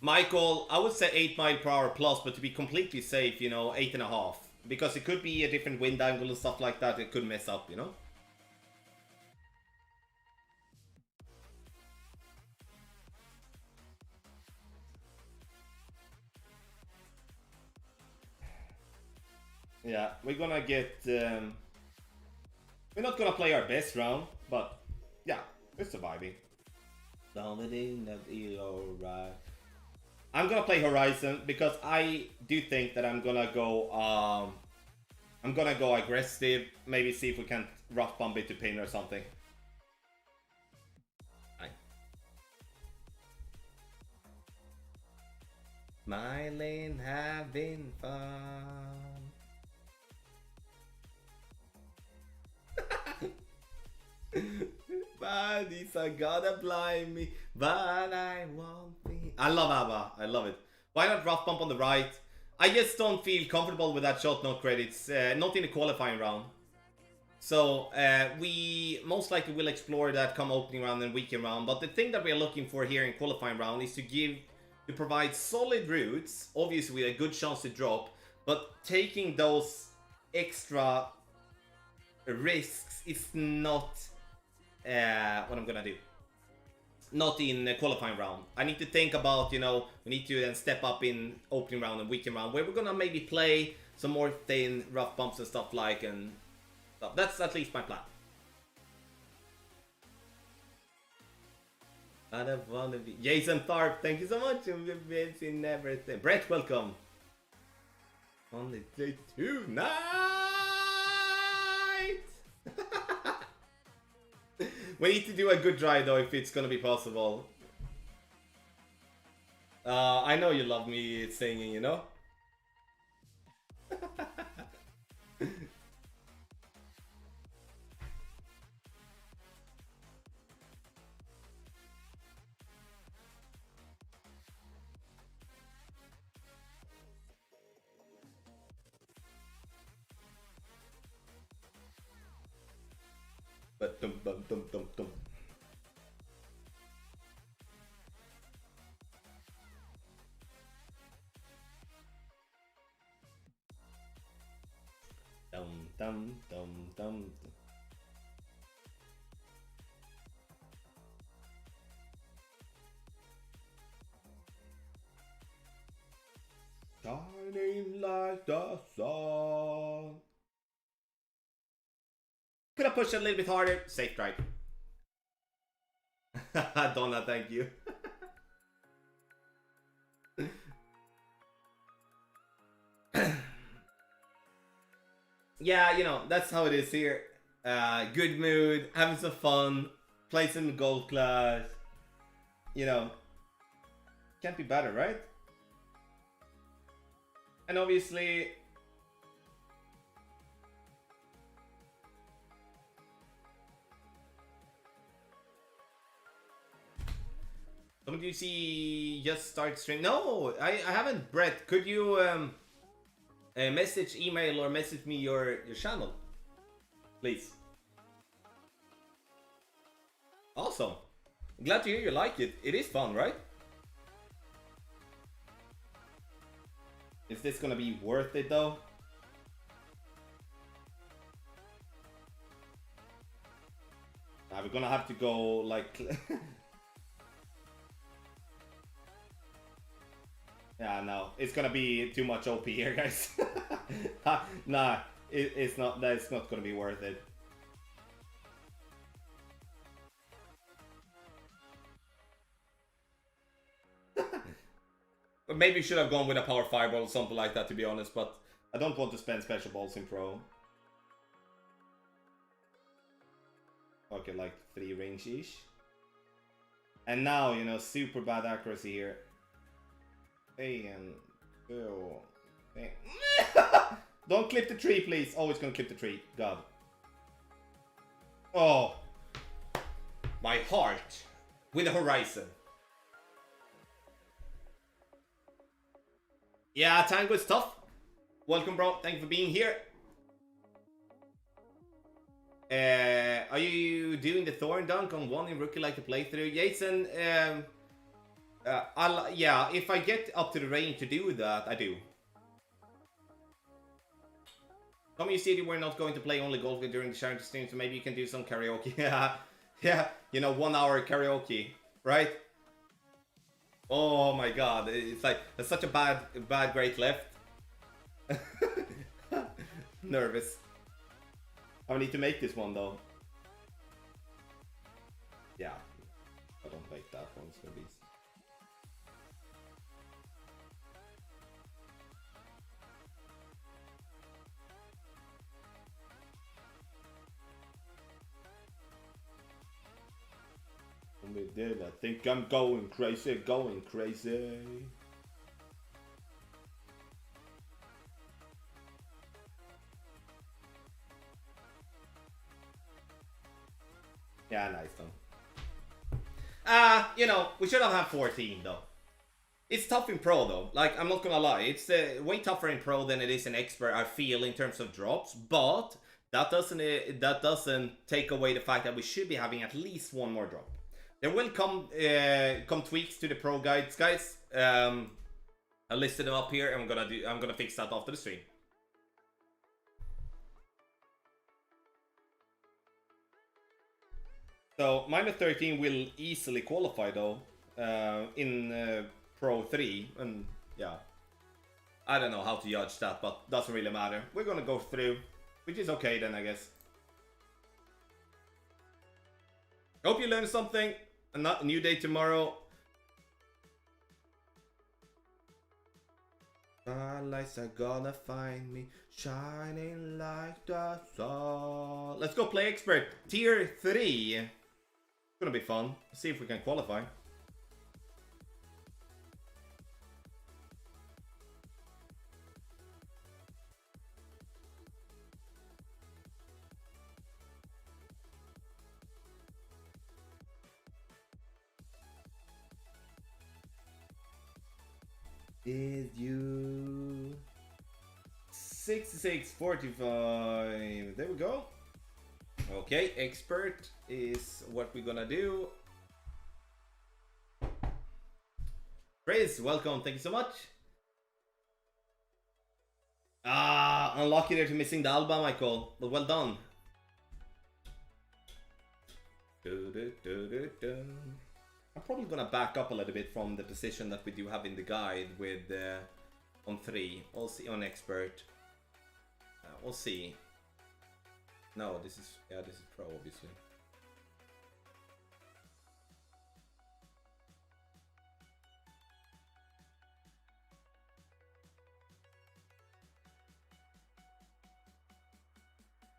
Michael, I would say 8 mile per hour plus, but to be completely safe, you know, 8.5. Because it could be a different wind angle and stuff like that, it could mess up, you know? Yeah, we're gonna get... we're not gonna play our best round, but yeah, we're surviving. Alright. I'm gonna play Horizon because I do think that I'm gonna go aggressive, maybe see if we can rough bump it to pin or something. Smiling, having fun. Bodies are gonna blind me, but I won't be. I love ABBA, I love it. Why not rough bump on the right? I just don't feel comfortable with that shot, no credits, not in the qualifying round. So we most likely will explore that come opening round and weekend round, but the thing that we're looking for here in qualifying round is to provide solid routes, obviously with a good chance to drop, but taking those extra risks is not what I'm gonna do. Not in qualifying round. I need to think about, you know, we need to then step up in opening round and weekend round where we're gonna maybe play some more thin rough bumps and stuff like and stuff. That's at least my plan. I don't wanna be Jason Tharp, thank you so much. You've seen everything. Brett, welcome. Only day 2 night. We need to do a good try though if it's gonna be possible. I know you love me singing, you know? But dum dum dum dum dum. Dum dum dum dum. Shining like the sun. Could I push it a little bit harder? Safe drive. Donna, thank you. Yeah, you know, that's how it is here. Good mood, having some fun, play some golf class. You know, can't be better, right? And obviously, don't you see just start stream? No, I haven't. Brett, could you message, email, or message me your channel, please? Awesome. Glad to hear you like it. It is fun, right? Is this gonna be worth it though? We're gonna have to go like yeah, no, it's gonna be too much OP here, guys. Nah, it's not. That's not gonna be worth it. But maybe you should have gone with a power fireball or something like that, to be honest. But I don't want to spend special balls in pro. Okay, like 3 range-ish. And now, you know, super bad accuracy here. And oh, don't clip the tree, please. Oh, it's gonna clip the tree. God. Oh, my heart with the horizon. Yeah, Tango is tough. Welcome, bro. Thank you for being here. Are you doing the Thorn Dunk on one in Rookie like the playthrough? Jason, yeah, if I get up to the range to do that, I do. Tom, you said you were not going to play only golf during the charity stream, so maybe you can do some karaoke. Yeah, you know, 1 hour karaoke, right? Oh my god, it's like, that's such a bad great left. Nervous. I need to make this one though. Yeah, I don't make that one, it's gonna be... We did. I think I'm going crazy, going crazy. Yeah, nice though. You know, we should have had 14 though. It's tough in pro though. Like, I'm not gonna lie, it's way tougher in pro than it is in expert, I feel, in terms of drops. But that doesn't take away the fact that we should be having at least one more drop. There will come tweaks to the pro guides, guys. I listed them up here, and I'm gonna fix that after the stream. So minus 13 will easily qualify though in Pro 3, and yeah, I don't know how to judge that, but doesn't really matter. We're gonna go through, which is okay then, I guess. Hope you learned something. A new day tomorrow. Starlights are gonna find me shining like the sun. Let's go play expert tier 3. It's gonna be fun. Let's see if we can qualify. Is you 6645? There we go. Okay, expert is what we're gonna do. Praise, welcome, thank you so much. Ah, unlucky there to missing the Alba, Michael, but well done. I'm probably gonna back up a little bit from the position that we do have in the guide with on 3. We'll see on expert. We'll see. No, this is pro, obviously.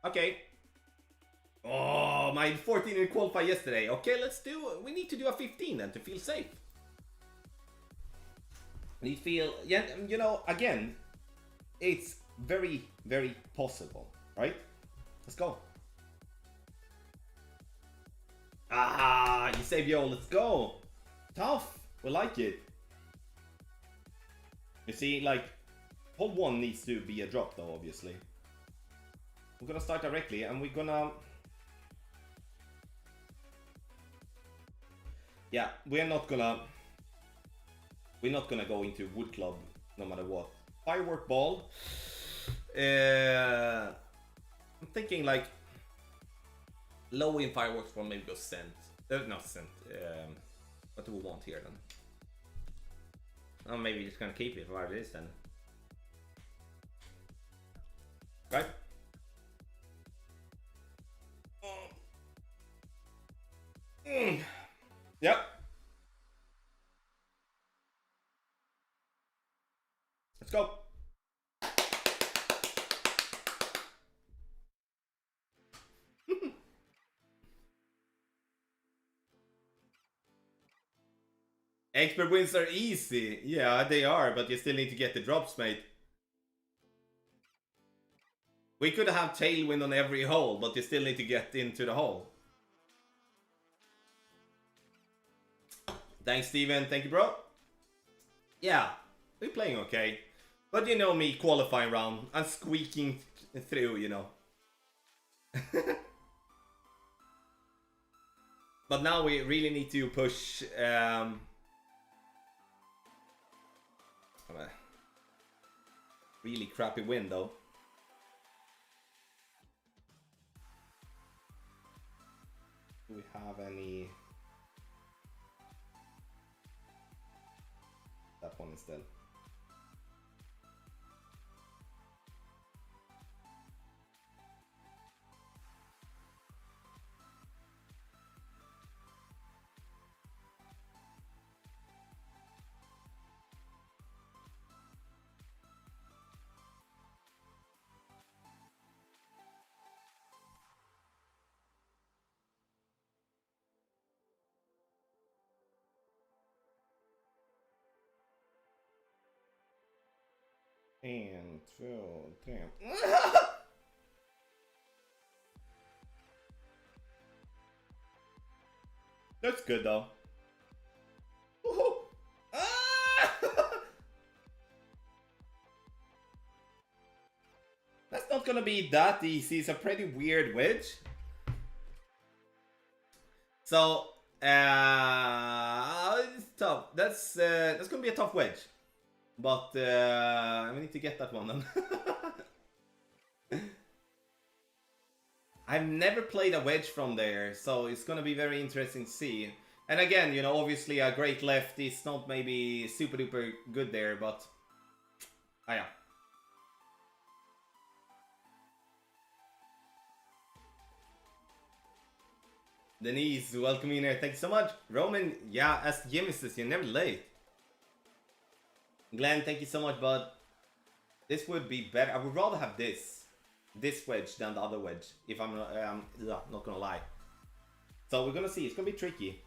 Okay. Oh, my 14 didn't qualify yesterday. Okay, we need to do a 15 then to feel safe. We feel, yeah, you know, again, it's very, very possible, right? Let's go. Ah, you save yo, let's go. Tough, we like it. You see, like, hole 1 needs to be a drop though, obviously. We're gonna start directly and we're gonna... Yeah, we're not gonna go into wood club no matter what. Firework ball. I'm thinking like low in fireworks ball, maybe go scent. Not scent. What do we want here then? Oh, maybe just gonna keep it for what it is then. Right? Yep. Let's go. Expert wins are easy. Yeah, they are, but you still need to get the drops, mate. We could have tailwind on every hole, but you still need to get into the hole. Thanks, Steven. Thank you, bro. Yeah, we're playing okay. But you know me, qualifying round. I'm squeaking through, you know. But now we really need to push... really crappy win, though. Do we have any... That one instead. And 2, 3. That's good though. That's not gonna be that easy. It's a pretty weird wedge. So it's tough. That's gonna be a tough wedge. But we need to get that one then. I've never played a wedge from there, so it's gonna be very interesting to see. And again, you know, obviously a great left is not maybe super duper good there, but yeah. Denise, welcome in here. Thank you so much. Roman, yeah, as Jimmy says, you're never late. Glenn, thank you so much, bud. This would be better. I would rather have this wedge than the other wedge, if I'm not gonna lie. So we're gonna see. It's gonna be tricky.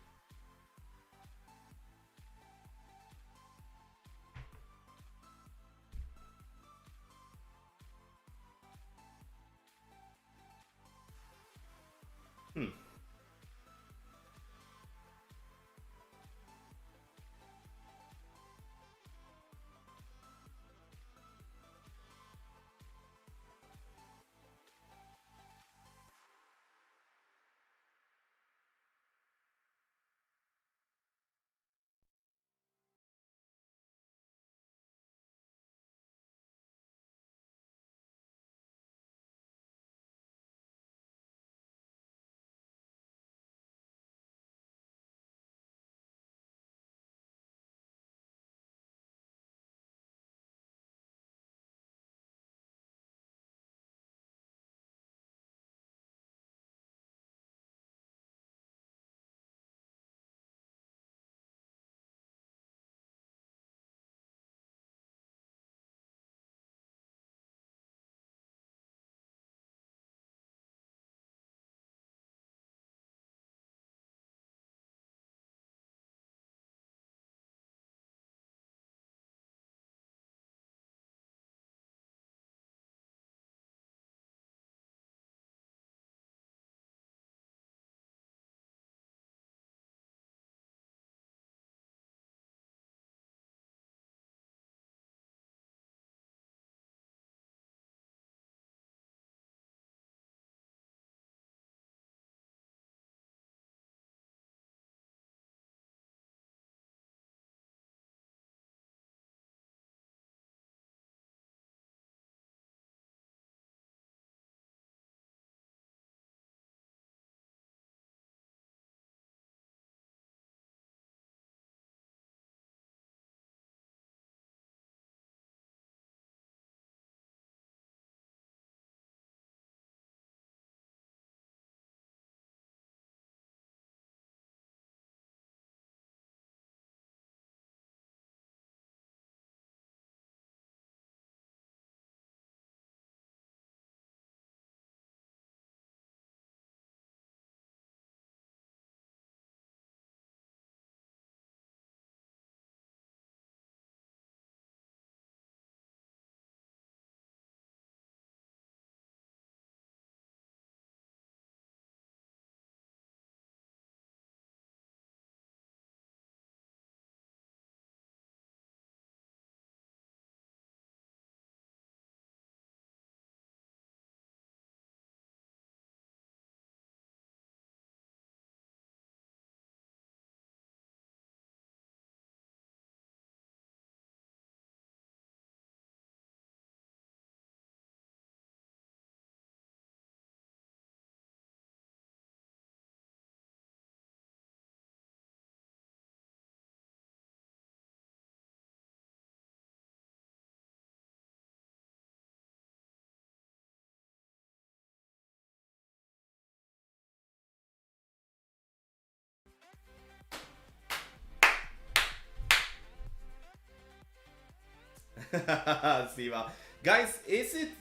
Siva. Guys, is it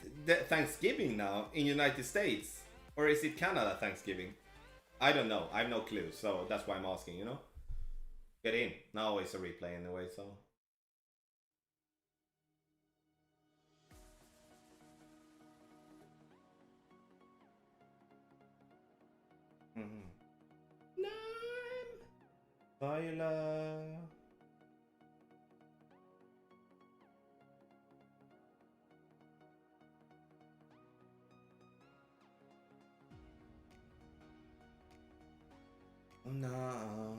Thanksgiving now in United States? Or is it Canada Thanksgiving? I don't know. I have no clue. So that's why I'm asking, you know? Get in. Now it's a replay anyway, so. Viola. No.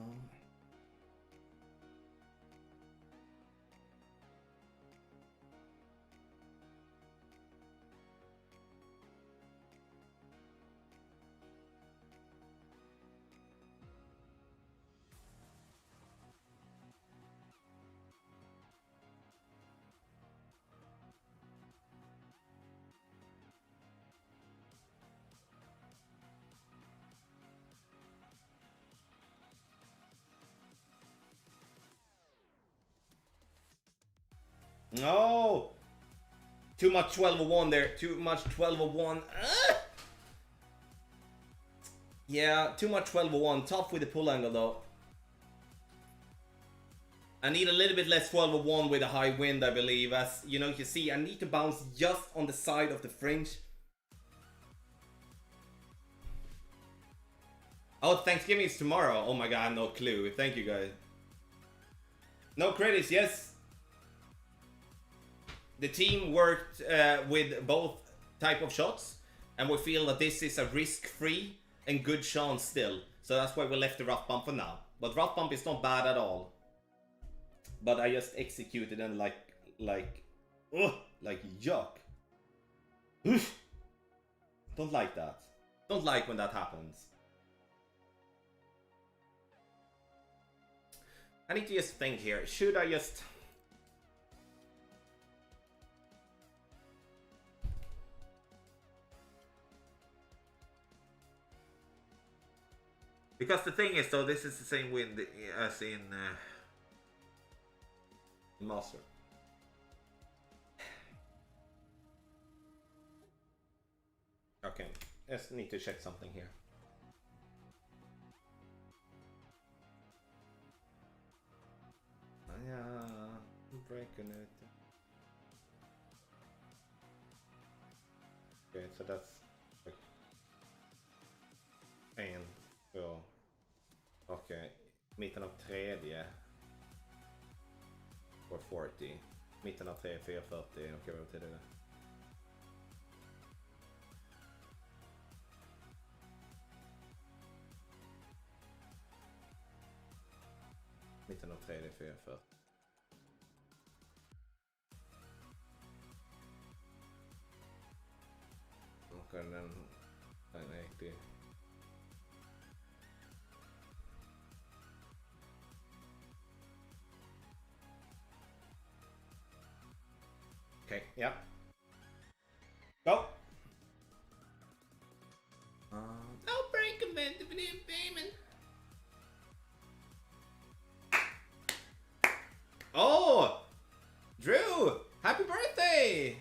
No! Too much 1201 there. Too much 1201. Yeah, too much 1201. Tough with the pull angle though. I need a little bit less 1201 with a high wind, I believe. As you know, you see, I need to bounce just on the side of the fringe. Oh, Thanksgiving is tomorrow. Oh my god, I have no clue. Thank you, guys. No credits, yes. The team worked with both type of shots, and we feel that this is a risk-free and good chance still. So that's why we left the rough bump for now. But rough bump is not bad at all. But I just executed and like yuck. Don't like that. Don't like when that happens. I need to just think here. Should I just... Because the thing is, though, this is the same wind as in Master. Okay, just need to check something here. Yeah, I'm breaking it. Okay, so that's like en, två. Okej, mitten av tredje. 440. Mitten av 3, 440. Okej, vad betyder det? Mitten av 3, 440. Okej, den är riktig. Okay, yeah. Go! Don't break a bed of new payment. Oh! Drew! Happy birthday!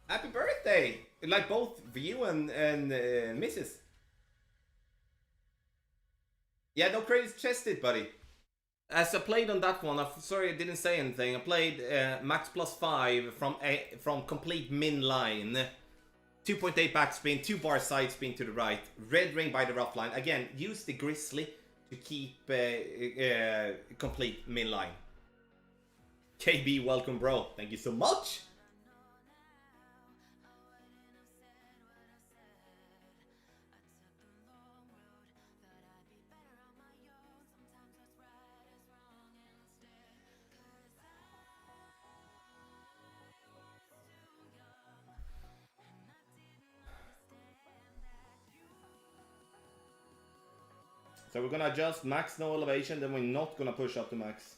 Happy birthday! Like both for you and Mrs. Yeah, no credits chested, buddy. As I played on that one, I'm sorry I didn't say anything. I played max +5 from complete min line. 2.8 backspin, 2 bar side spin to the right. Red ring by the rough line. Again, use the grizzly to keep complete min line. KB, welcome bro. Thank you so much. So we're gonna adjust max no elevation, then we're not gonna push up to max.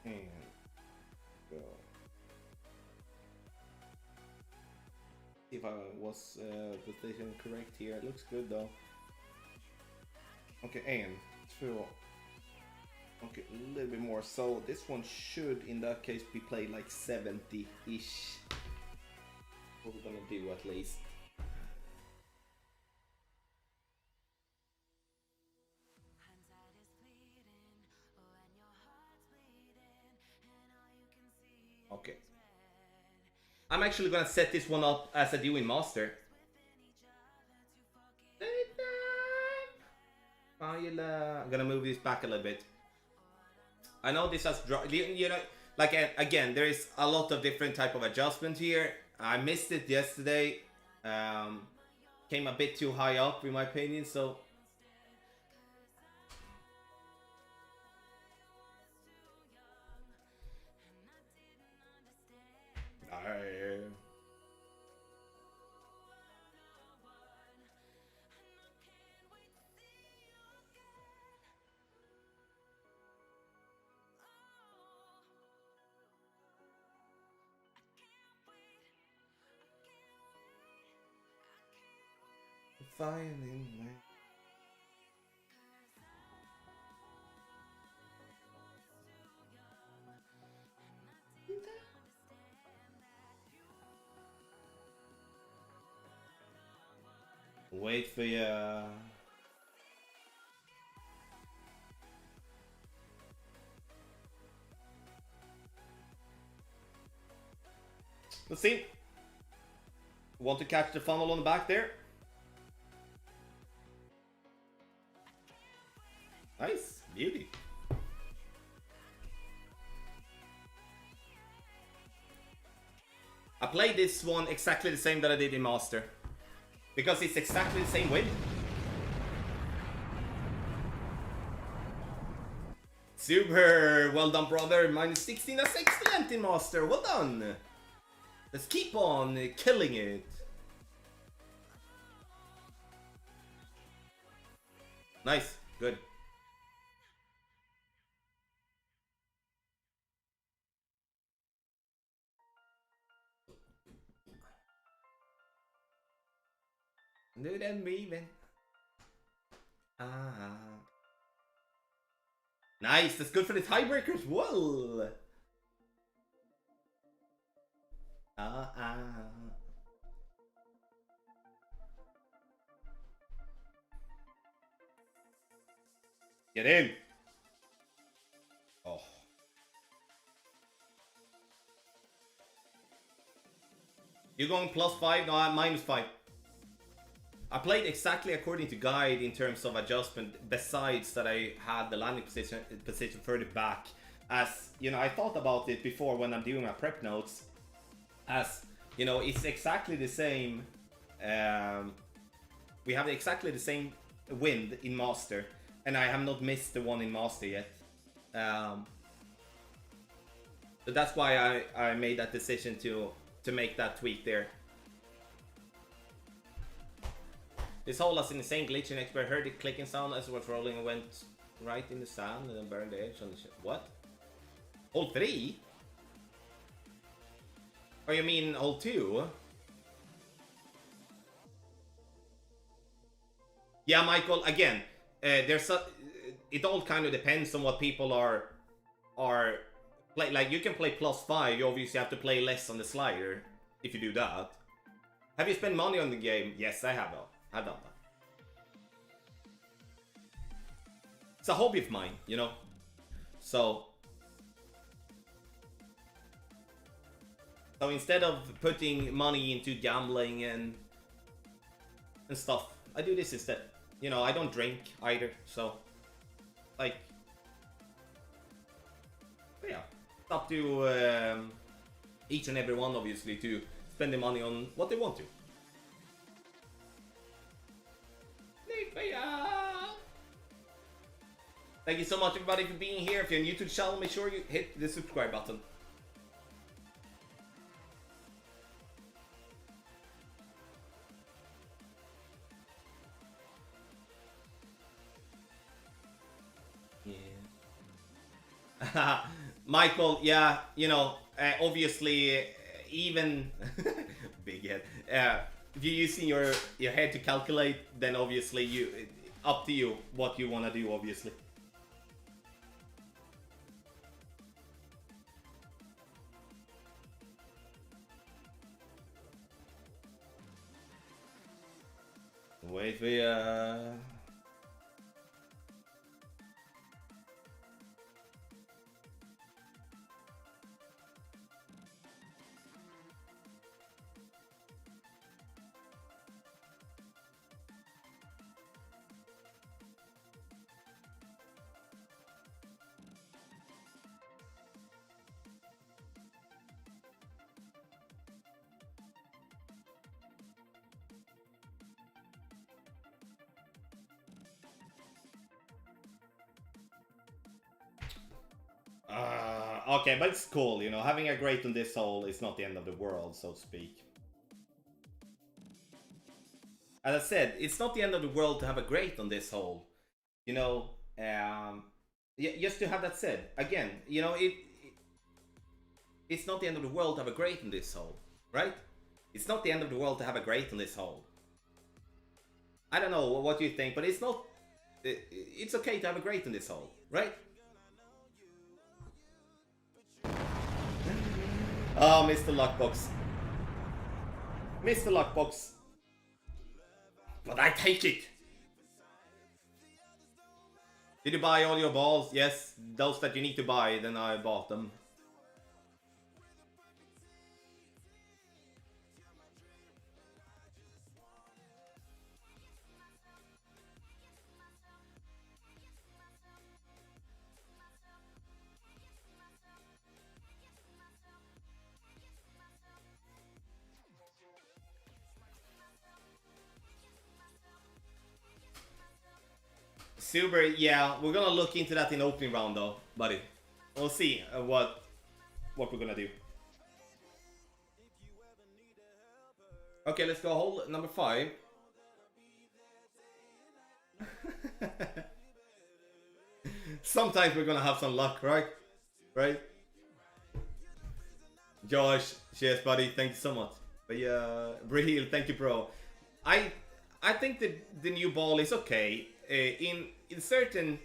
And go. See if if I was position correct here. It looks good though. Okay, and 2. Okay, a little bit more. So this one should, in that case, be played like 70-ish. What we're gonna do at least. Okay. I'm actually gonna set this one up as I do in Master. I'm gonna move this back a little bit. I know this has you know, like again, there is a lot of different type of adjustment here. I missed it yesterday. Came a bit too high up in my opinion, so finding my... Wait for ya. Let's see. Want to catch the funnel on the back there? Nice, beauty. I played this one exactly the same that I did in Master. Because it's exactly the same wind. Super! Well done, brother. Minus 16, that's excellent in Master. Well done. Let's keep on killing it. Nice, good. Do them moving. Nice, that's good for the tiebreakers. Well. Get in. Oh. You're going +5? No, I'm -5. I played exactly according to guide in terms of adjustment, besides that I had the landing position further back. As, you know, I thought about it before when I'm doing my prep notes. As, you know, it's exactly the same. We have exactly the same wind in Master. And I have not missed the one in Master yet. So that's why I made that decision to make that tweak there. This hole has an insane glitch in expert. Heard the clicking sound as it was rolling and went right in the sand and then burned the edge on the ship. What? Hole 3? Oh, you mean hole 2? Yeah, Michael, again, there's a, it all kind of depends on what people are play. Like, you can play +5, you obviously have to play less on the slider if you do that. Have you spent money on the game? Yes, I have. I've done that. It's a hobby of mine, you know. So instead of putting money into gambling and stuff, I do this instead. You know, I don't drink either, so like, yeah, it's up to each and every one, obviously, to spend the money on what they want to. Thank you so much, everybody, for being here. If you're new to the channel, make sure you hit the subscribe button. Yeah. Michael, yeah, you know, obviously, even big head. if you're using your head to calculate, then obviously up to you what you want to do, obviously. Wait for okay, but it's cool, you know, having a grate on this hole is not the end of the world, so to speak. As I said, it's not the end of the world to have a grate on this hole. You know, just to have that said, again, you know, it's not the end of the world to have a grate on this hole, right? It's not the end of the world to have a grate on this hole. I don't know what you think, but it's not... It's okay to have a grate on this hole, right? Oh, Mr. Luckbox. Mr. Luckbox. But I take it! Did you buy all your balls? Yes, those that you need to buy, then I bought them. Super, yeah, we're gonna look into that in opening round though, buddy. We'll see what we're gonna do. Okay, let's go hole number 5. Sometimes we're gonna have some luck, right? Right? Josh, cheers, buddy. Thank you so much. But yeah, Brahil, thank you, bro. I think that the new ball is okay. In certain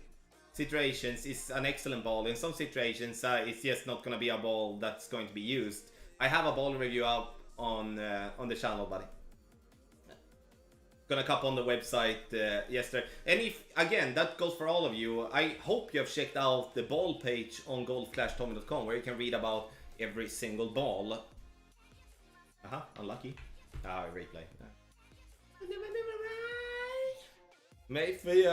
situations, it's an excellent ball. In some situations, it's just not gonna be a ball that's going to be used. I have a ball review out on the channel, buddy. Gonna come on the website yesterday. And if, again, that goes for all of you, I hope you have checked out the ball page on golf-tommy.com where you can read about every single ball. Unlucky. Replay. Maybe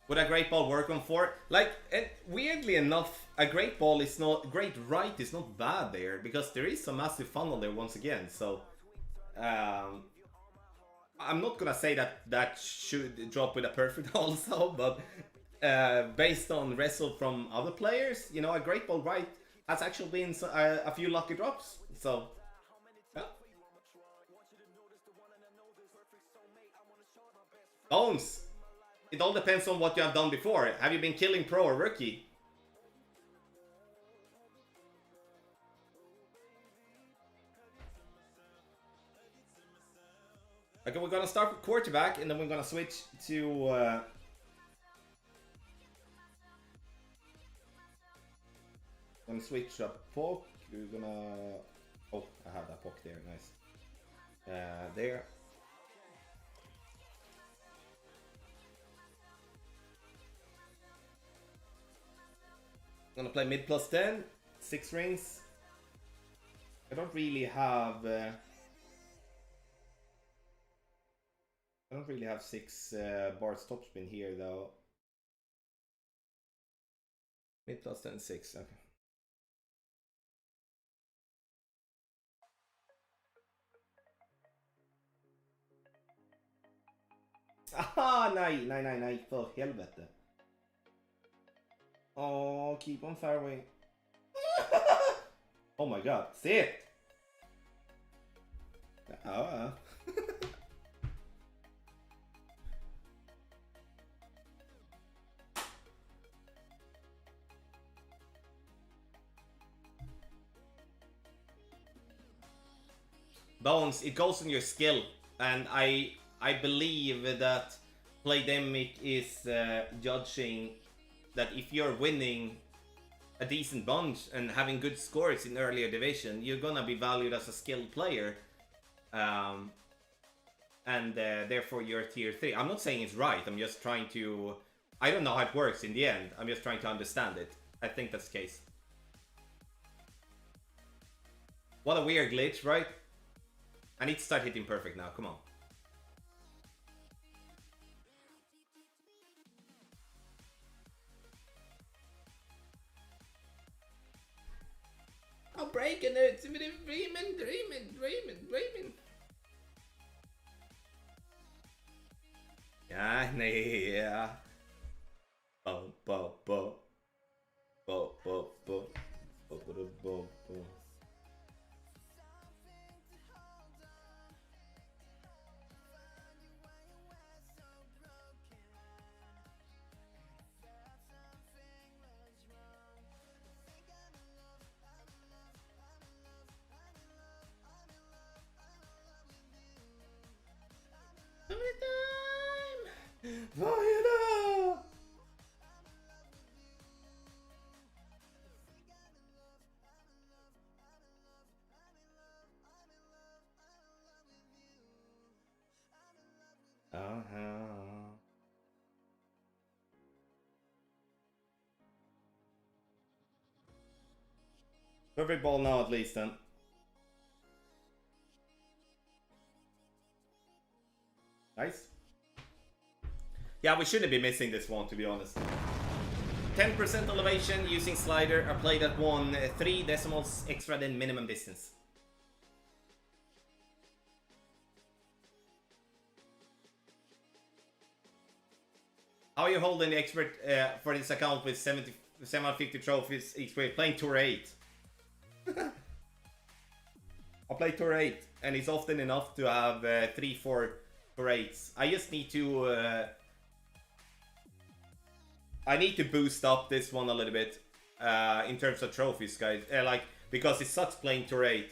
would a great ball work on 4? Like, and weirdly enough, a great ball is not... Great right is not bad there, because there is some massive funnel there once again, so... I'm not gonna say that should drop with a perfect also, but... based on wrestle from other players, you know, a great ball right has actually been a few lucky drops, so... Yeah. Bones! It all depends on what you have done before. Have you been killing pro or rookie? Okay, we're gonna start with quarterback and then we're gonna switch to... gonna switch to a poke. We're gonna... Oh, I have that poke there, nice. There. Gonna play mid plus 10, 6 rings. I don't really have... I don't really have 6 bars topspin here though. Mid plus 10, 6, okay. Aha, nej, för helvete. Oh, keep on fairway. Oh my god, sit! Bones, it goes on your skill, and I believe that Playdemic is judging that if you're winning a decent bunch and having good scores in earlier division, you're gonna be valued as a skilled player, and therefore you're tier 3. I'm not saying it's right, I'm just trying to... I don't know how it works in the end, I'm just trying to understand it. I think that's the case. What a weird glitch, right? I need to start hitting perfect now, come on. I'm breaking it! Dreaming. Yeah. Bo. Fire! Perfect ball now at least then. Nice. Yeah, we shouldn't be missing this one, to be honest. 10% elevation using slider are played at 3 decimals extra than minimum distance. How are you holding the expert for this account with 750 trophies each way? Playing Tour 8. I play Tour 8, and it's often enough to have 3-4 Tour 8s. I just need to... I need to boost up this one a little bit in terms of trophies, guys. Like, because it sucks playing Tour 8.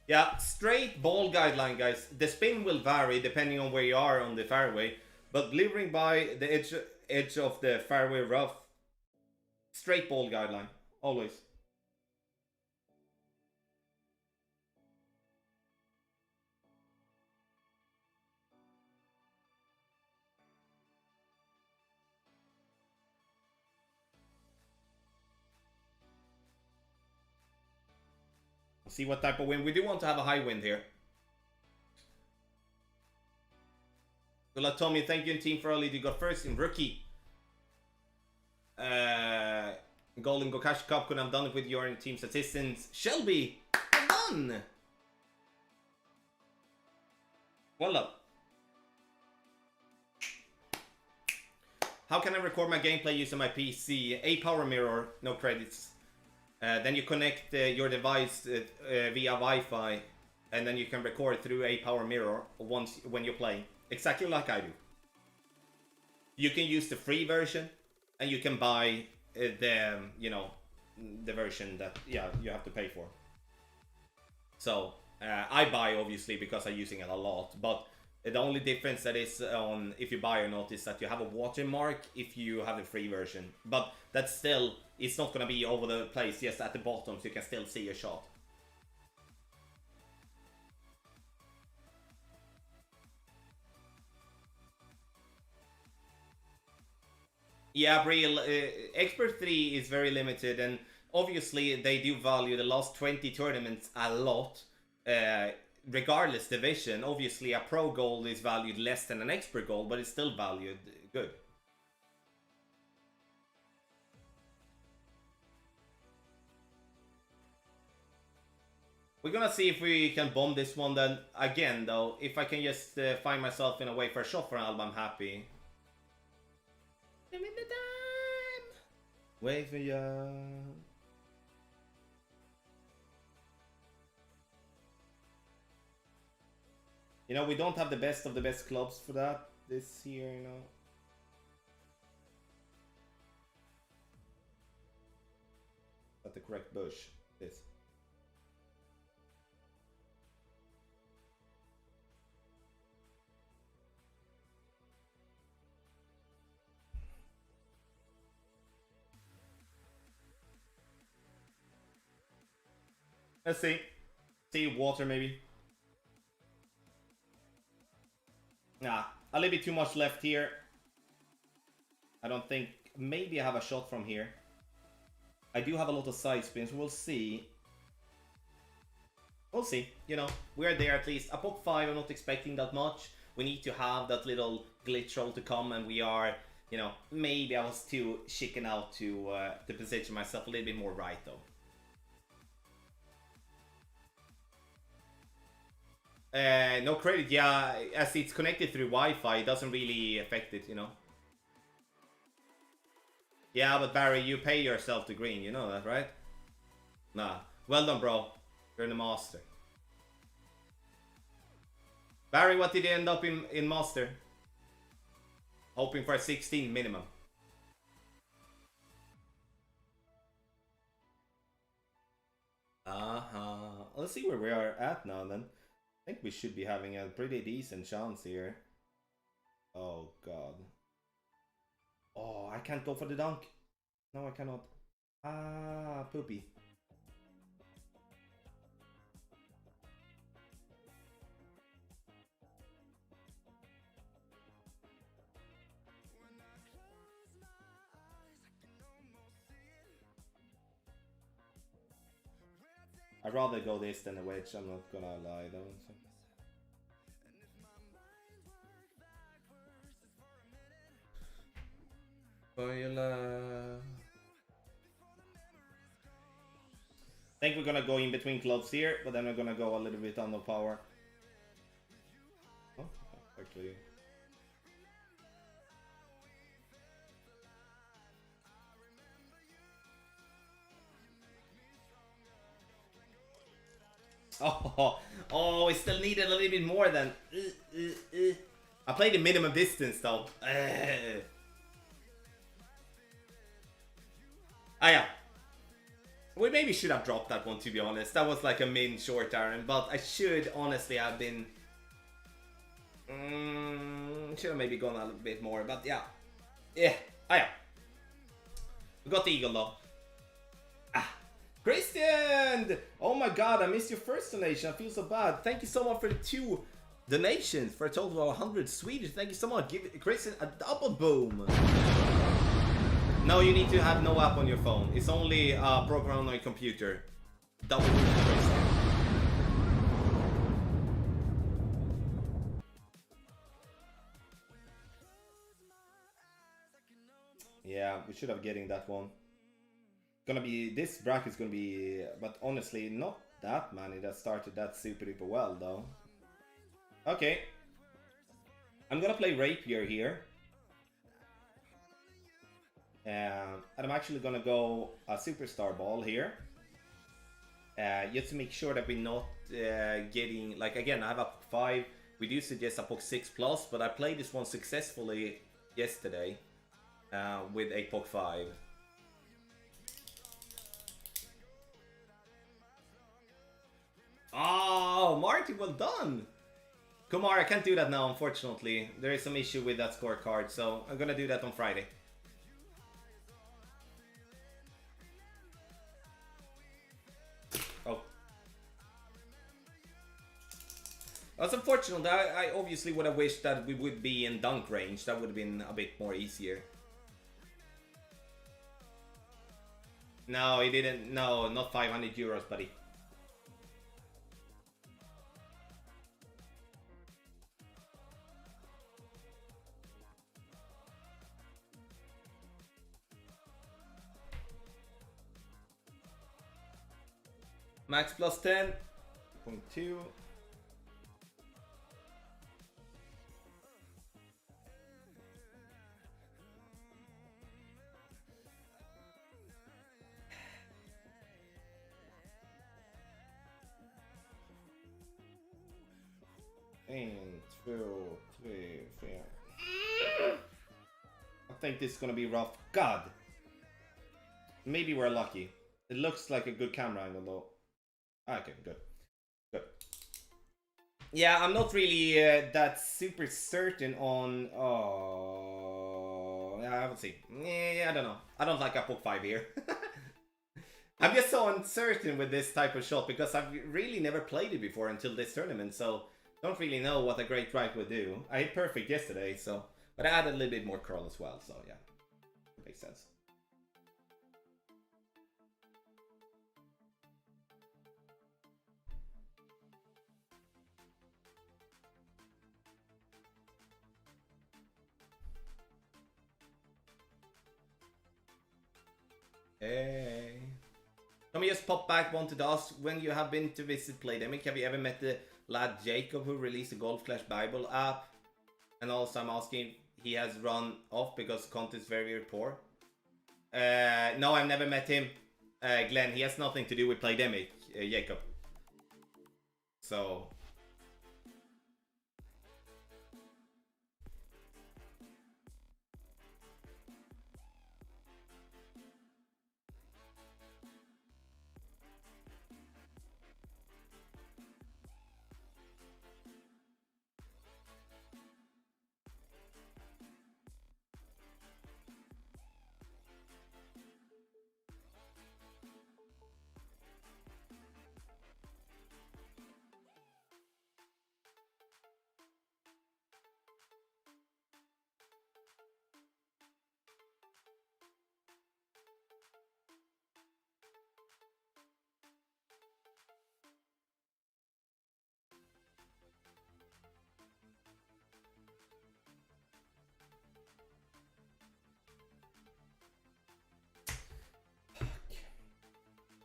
Yeah, straight ball guideline, guys. The spin will vary depending on where you are on the fairway, but delivering by the edge of the fairway rough, straight ball guideline, always. See what type of wind. We do want to have a high wind here. Good luck, Tommy. Thank you, and Team for early. You got first in rookie. Golden Gokashi Cup. Couldn't have done it with your team's assistants. Shelby, well done. Well done. How can I record my gameplay using my PC? A power mirror, no credits. Then you connect your device via Wi-Fi, and then you can record through a power mirror when you play, exactly like I do. You can use the free version, and you can buy the the version that you have to pay for. So I buy obviously because I'm using it a lot, but the only difference that is on if you buy or not is that you have a watermark if you have the free version, but that's still, it's not gonna be over the place, just at the bottom, so you can still see your shot. Yeah, real Expert 3 is very limited, and obviously they do value the last 20 tournaments a lot. Regardless division, obviously a pro gold is valued less than an expert gold, but it's still valued good. We're gonna see if we can bomb this one then. Again though, if I can just find myself in a way for a shot for an album, I'm happy. Give me the time! Wait for ya. You know, we don't have the best of the best clubs for that this year, you know. at the correct bush. This. Let's see. See water maybe. Nah, a little bit too much left here. I don't think. Maybe I have a shot from here. I do have a lot of side spins. We'll see. We'll see. You know, we're there at least. A poke 5, I'm not expecting that much. We need to have that little glitch roll to come, and we are, you know, maybe I was too chicken out to position myself a little bit more right though. No credit, yeah, as it's connected through Wi-Fi, it doesn't really affect it, you know. Yeah, but Barry, you pay yourself to green, you know that, right? Nah. Well done, bro. You're the master. Barry, what did you end up in master? Hoping for a 16 minimum. Let's see where we are at now then. I think we should be having a pretty decent chance here. Oh god. Oh, I can't go for the dunk. No, I cannot. Ah, poopy. I'd rather go this than a wedge, I'm not gonna lie though. I think we're gonna go in between clubs here, but then we're gonna go a little bit on the power. Oh, actually. Oh, we still needed a little bit more than. I played the minimum distance though. Ah, yeah. We maybe should have dropped that one, to be honest. That was like a min short iron, but I should honestly have been. Should have maybe gone a little bit more, but yeah. Yeah. Ah, yeah. We got the eagle though. Ah. Christian! Oh my god, I missed your first donation. I feel so bad. Thank you so much for the 2 donations for a total of 100 Swedish. Thank you so much. Give Christian a double boom. No, you need to have no app on your phone. It's only a program on your computer. Double boom for Christian. Yeah, we should have getting that one. Gonna be, this bracket's gonna be, but honestly not that many that started that super duper well though. Okay, I'm gonna play rapier here, and I'm actually gonna go a superstar ball here, just to make sure that we're not getting, like, again, I have a 5. We do suggest a POC 6+, but I played this one successfully yesterday with a POC 5. Oh, Marty, well done! Kumar, I can't do that now, unfortunately. There is some issue with that scorecard, so I'm gonna do that on Friday. Oh. That's unfortunate. I obviously would have wished that we would be in dunk range. That would have been a bit more easier. No, he didn't. No, not 500 euros, buddy. Max plus 10.2. And 2, 3, 4. I think this is gonna be rough. God. Maybe we're lucky. It looks like a good camera angle though. Okay, good. Good. Yeah, I'm not really that super certain on... Oh... Yeah, I haven't seen. Yeah, I don't know. I don't like Upwalk 5 here. I'm just so uncertain with this type of shot because I've really never played it before until this tournament, so don't really know what a great right would do. I hit perfect yesterday, so... But I added a little bit more curl as well, so yeah. It makes sense. Hey. Can we just pop back, wanted to ask, when you have been to visit Playdemic, have you ever met the lad Jacob who released the Golf Clash Bible app? And also I'm asking, he has run off because content is very, very poor. No, I've never met him. Glenn, he has nothing to do with Playdemic, Jacob. So...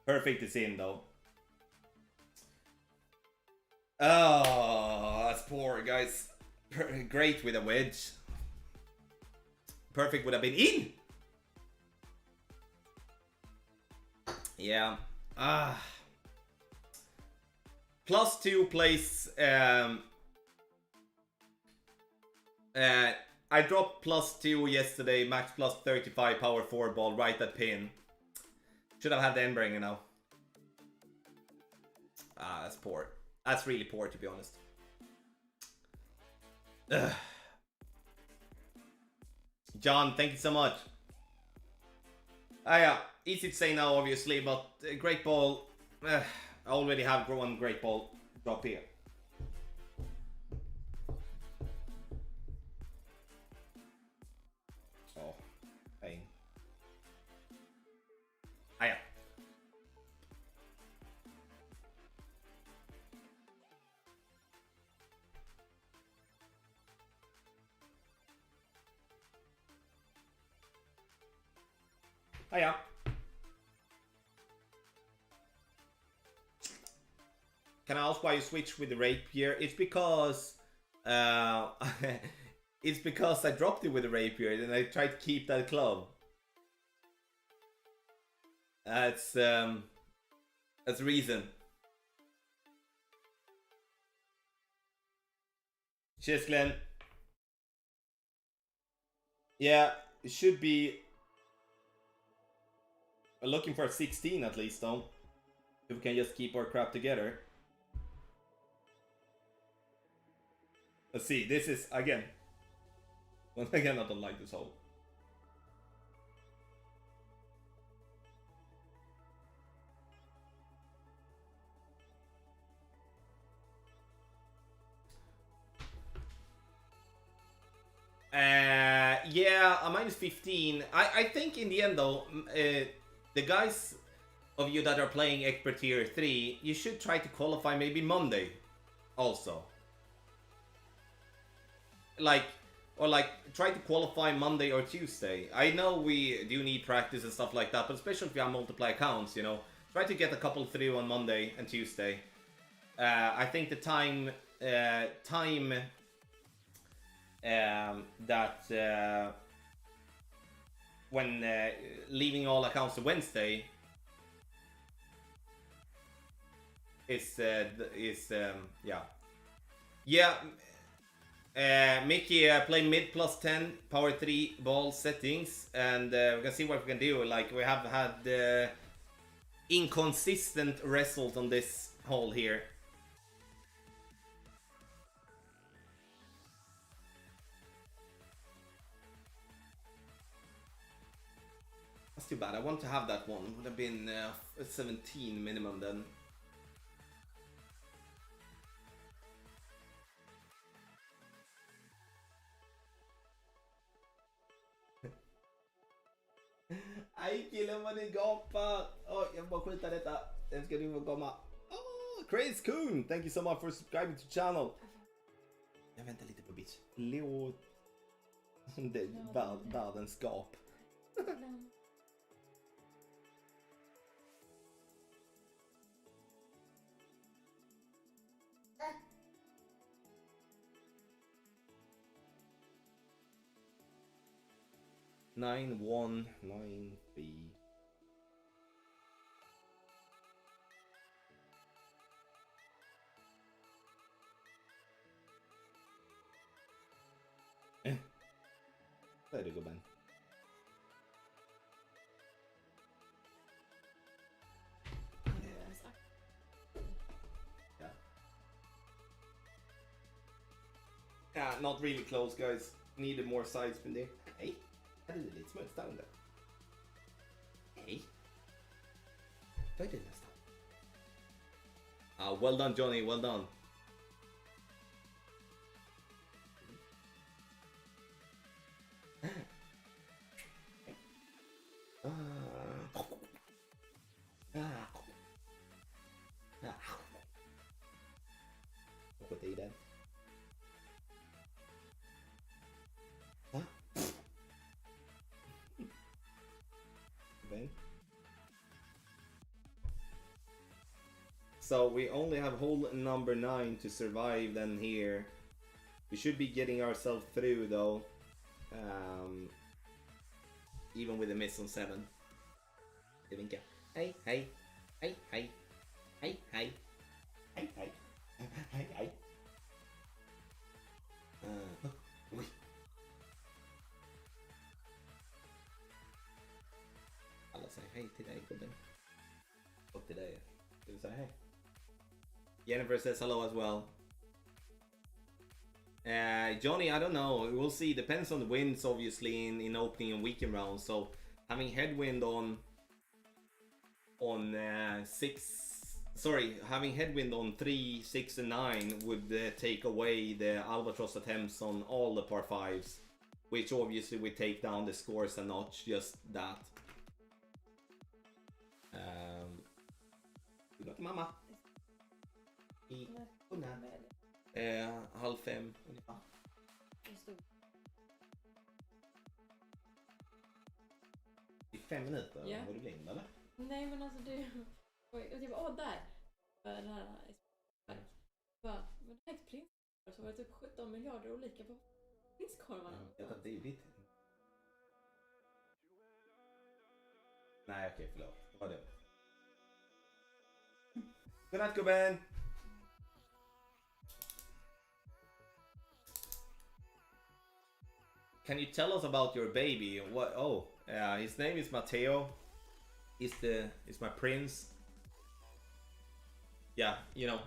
Perfect is in though. Oh, that's poor, guys. Great with a wedge. Perfect would have been in. Yeah. +2 plays. I dropped +2 yesterday. Max +35 power 4 ball right at pin. Should have had the Endbringer now. That's poor. That's really poor, to be honest. Ugh. John, thank you so much. Yeah, easy to say now, obviously, but great ball. I already have one great ball drop here. Oh, pain. Yeah. Yeah. Can I ask why you switched with the rapier? It's because it's because I dropped it with the rapier and I tried to keep that club. That's the reason. Cheers, Glenn. Yeah, it should be. We're looking for a 16 at least, though. If we can just keep our crap together. Let's see, this is, again. Once again, I don't like this hole. Yeah, a -15. I think in the end, though, the guys of you that are playing Expert Tier 3, you should try to qualify maybe Monday also. Or try to qualify Monday or Tuesday. I know we do need practice and stuff like that, but especially if you have multiple accounts, you know, try to get a couple through on Monday and Tuesday. I think the time that when leaving all accounts to Wednesday is yeah. Mickey, play mid +10 power 3 ball settings, and we can see what we can do. Like we have had inconsistent result on this hole here. That's too bad. I want to have that one. Would have been 17 minimum then. Aj killen vad ni gapar! Oh, jag bara skita detta. Den ska du få komma. Oh, Crazy Coon! Thank you so much for subscribing to channel. Jag väntar lite på bitch. Låt... Det är världens gap. 9193. Där är det gubben. Yeah, not really close, guys. Needed more side spin there. Hey, här är det lite smuts down där. Hej. Vad är det nästan? Ah, well done Johnny, well done. What they did? So we only have hole number 9 to survive then here. We should be getting ourselves through though. Even with a miss on 7. Vinka. Hey, hey, hey, hey, hey, hey, hey, hey, hey, hey. Oj. Alla säger hej till dig gubben. Och till dig. Ska du säga hej? Jennifer says hello as well. Johnny, I don't know. We'll see. Depends on the winds, obviously, in opening and weekend rounds. So having headwind on 6. Sorry, having headwind on 3, 6, and 9 would take away the albatross attempts on all the par 5s, which obviously would take down the scores a notch. Just that. Du got mamma. I 4:30 ungefär. I 5 minuter? Ja. Var du blind eller? Nej men alltså du... Och jag bara, där! Det här bara, men det här är ett prins. Så var det typ 17 miljarder olika på prinskorvarna. Jag tänkte det är ditt. Nej okej, förlåt. Det var det. Godnatt gubben! Can you tell us about your baby? What? Oh, his name is Matteo. He's my prince. Yeah, you know.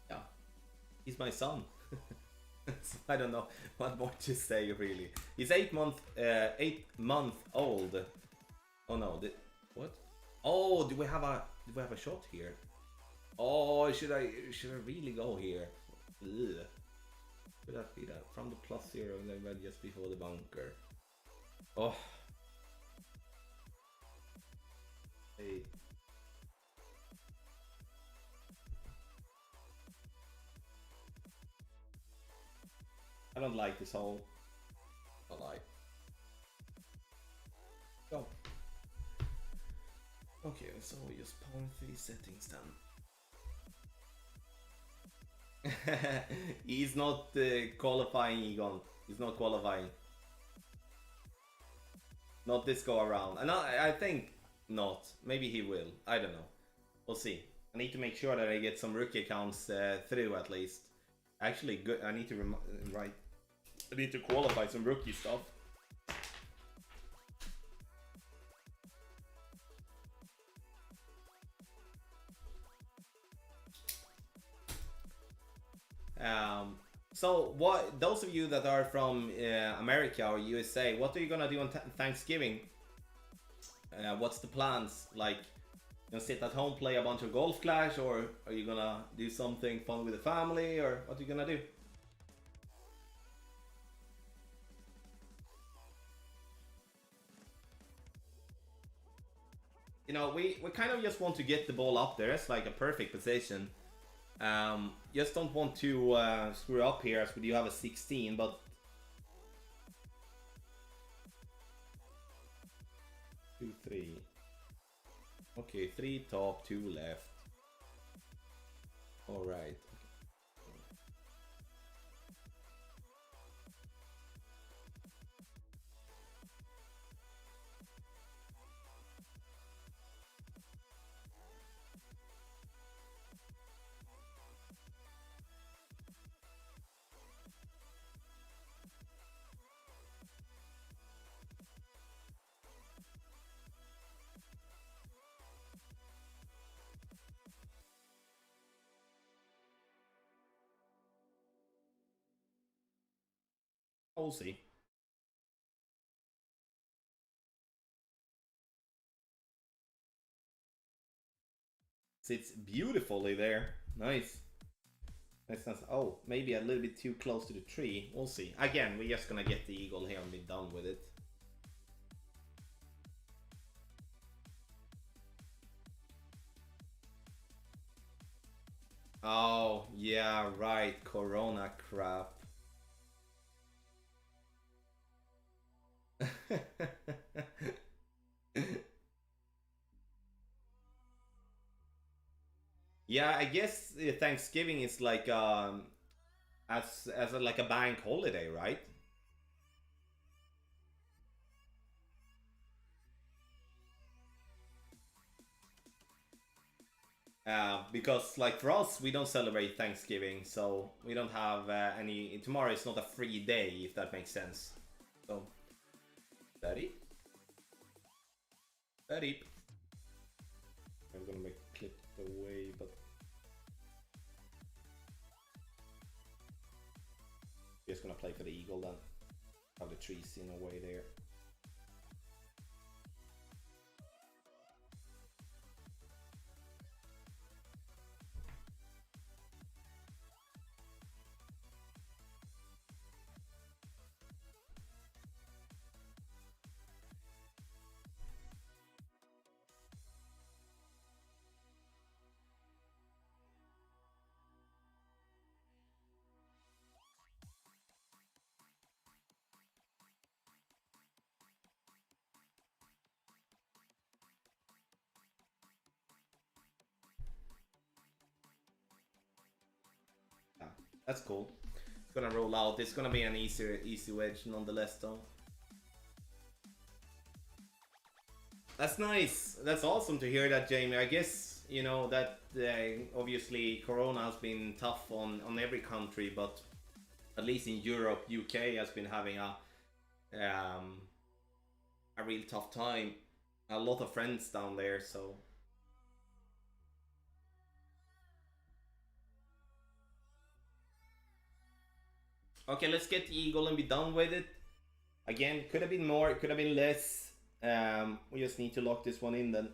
Yeah, he's my son. So I don't know what more to say really. He's 8 month old. Oh no, what? Oh, do we have a shot here? Oh, should I really go here? Ugh. Should that be that from the +0 and then just before the bunker? Oh. Hey. I don't like this hole. I like. Go. Okay, so we just pawn 3 settings then. He's not qualifying, Egon. He's not qualifying. Not this go around. And I think not. Maybe he will. I don't know. We'll see. I need to make sure that I get some rookie accounts through at least. Actually, good. I need to I need to qualify some rookie stuff. So what? Those of you that are from America or USA, what are you gonna do on Thanksgiving? What's the plans? Like, you gonna sit at home, play a bunch of Golf Clash, or are you gonna do something fun with the family, or what are you gonna do? You know, we kind of just want to get the ball up there. It's like a perfect position. Just don't want to screw up here as we do have a 16, but 2, 3. Okay, 3 top, 2 left. All right. We'll see. Sits beautifully there. Nice. Nice. Oh, maybe a little bit too close to the tree. We'll see. Again, we're just gonna get the eagle here and be done with it. Oh, yeah, right. Corona crap. Yeah, I guess Thanksgiving is like as like a bank holiday, right? Because like for us, we don't celebrate Thanksgiving, so we don't have any. Tomorrow is not a free day, if that makes sense. So, Daddy, Daddy. I'm gonna make clip away, but just gonna play for the eagle then. Have the trees in a way there. Ah, that's cool. It's gonna roll out. It's gonna be an easy wedge nonetheless, though. That's nice. That's awesome to hear that, Jamie. I guess you know that obviously Corona has been tough on every country, but at least in Europe, UK has been having a real tough time. A lot of friends down there, so okay, let's get the eagle and be done with it. Again, could have been more, could have been less. We just need to lock this one in then.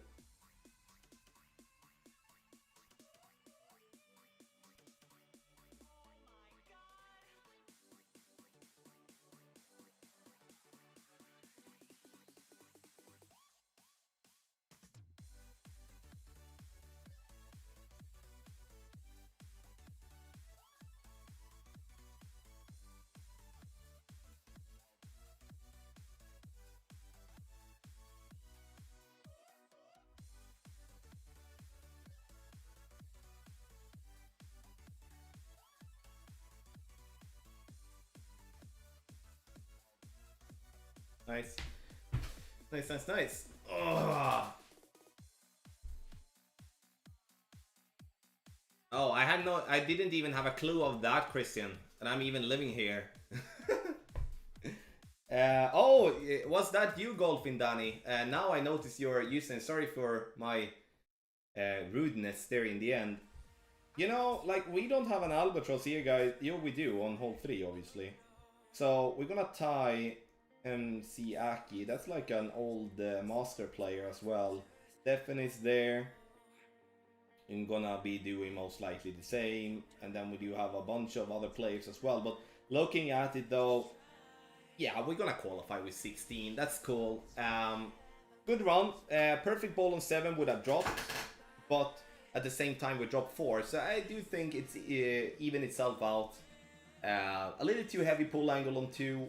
Nice. Nice. Oh. Oh, I didn't even have a clue of that, Christian, and I'm even living here. Oh, was that you golfing, Danny? Now I notice your username. Sorry for my rudeness there in the end. You know, like, we don't have an Albatross here, guys. Yeah, we do, on hole 3, obviously. So, we're gonna tie MC Aki. That's like an old master player as well. Stefan is there. I'm gonna be doing most likely the same. And then we do have a bunch of other players as well. But looking at it, though, yeah, we're gonna qualify with 16. That's cool. Good run. Perfect ball on 7 would have dropped. But at the same time, we dropped 4. So I do think it's even itself out. A little too heavy pull angle on 2.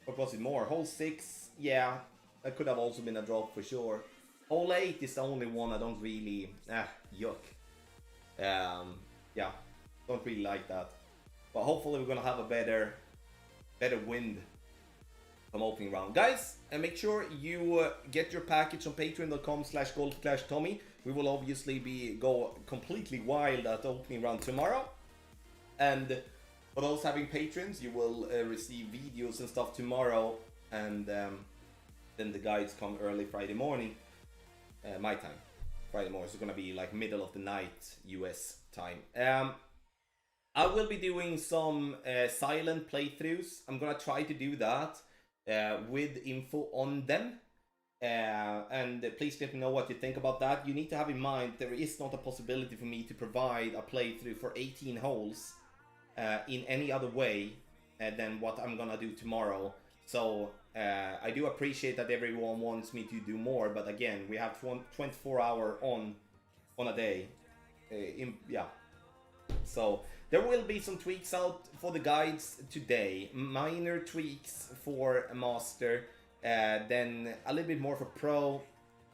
What was it more? Hole 6, yeah, that could have also been a drop for sure. Hole 8 is the only one I don't really, yuck. Yeah, don't really like that. But hopefully we're gonna have a better wind from opening round. Guys, and make sure you get your package on patreon.com/golf-tommy. We will obviously go completely wild at the opening round tomorrow. And for those having patrons, you will receive videos and stuff tomorrow, and then the guides come early Friday morning, my time. Friday morning, so it's gonna be like middle of the night US time. I will be doing some silent playthroughs. I'm gonna try to do that with info on them. And please let me know what you think about that. You need to have in mind there is not a possibility for me to provide a playthrough for 18 holes in any other way than what I'm gonna do tomorrow. So I do appreciate that everyone wants me to do more, but again, we have 24 hours on a day. Yeah. So there will be some tweaks out for the guides today. Minor tweaks for a master, then a little bit more for pro,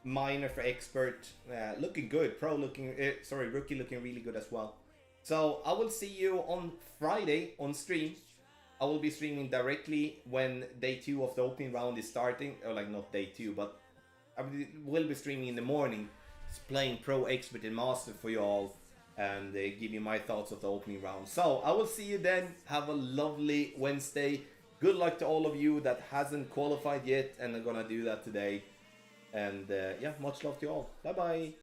minor for expert. Looking good. Pro looking, rookie looking really good as well. So I will see you on Friday on stream. I will be streaming directly when day 2 of the opening round is starting. Or like not day 2, but I will be streaming in the morning. Just playing pro, expert and master for you all. And give you my thoughts of the opening round. So I will see you then. Have a lovely Wednesday. Good luck to all of you that hasn't qualified yet and are gonna do that today. And yeah, much love to you all. Bye bye.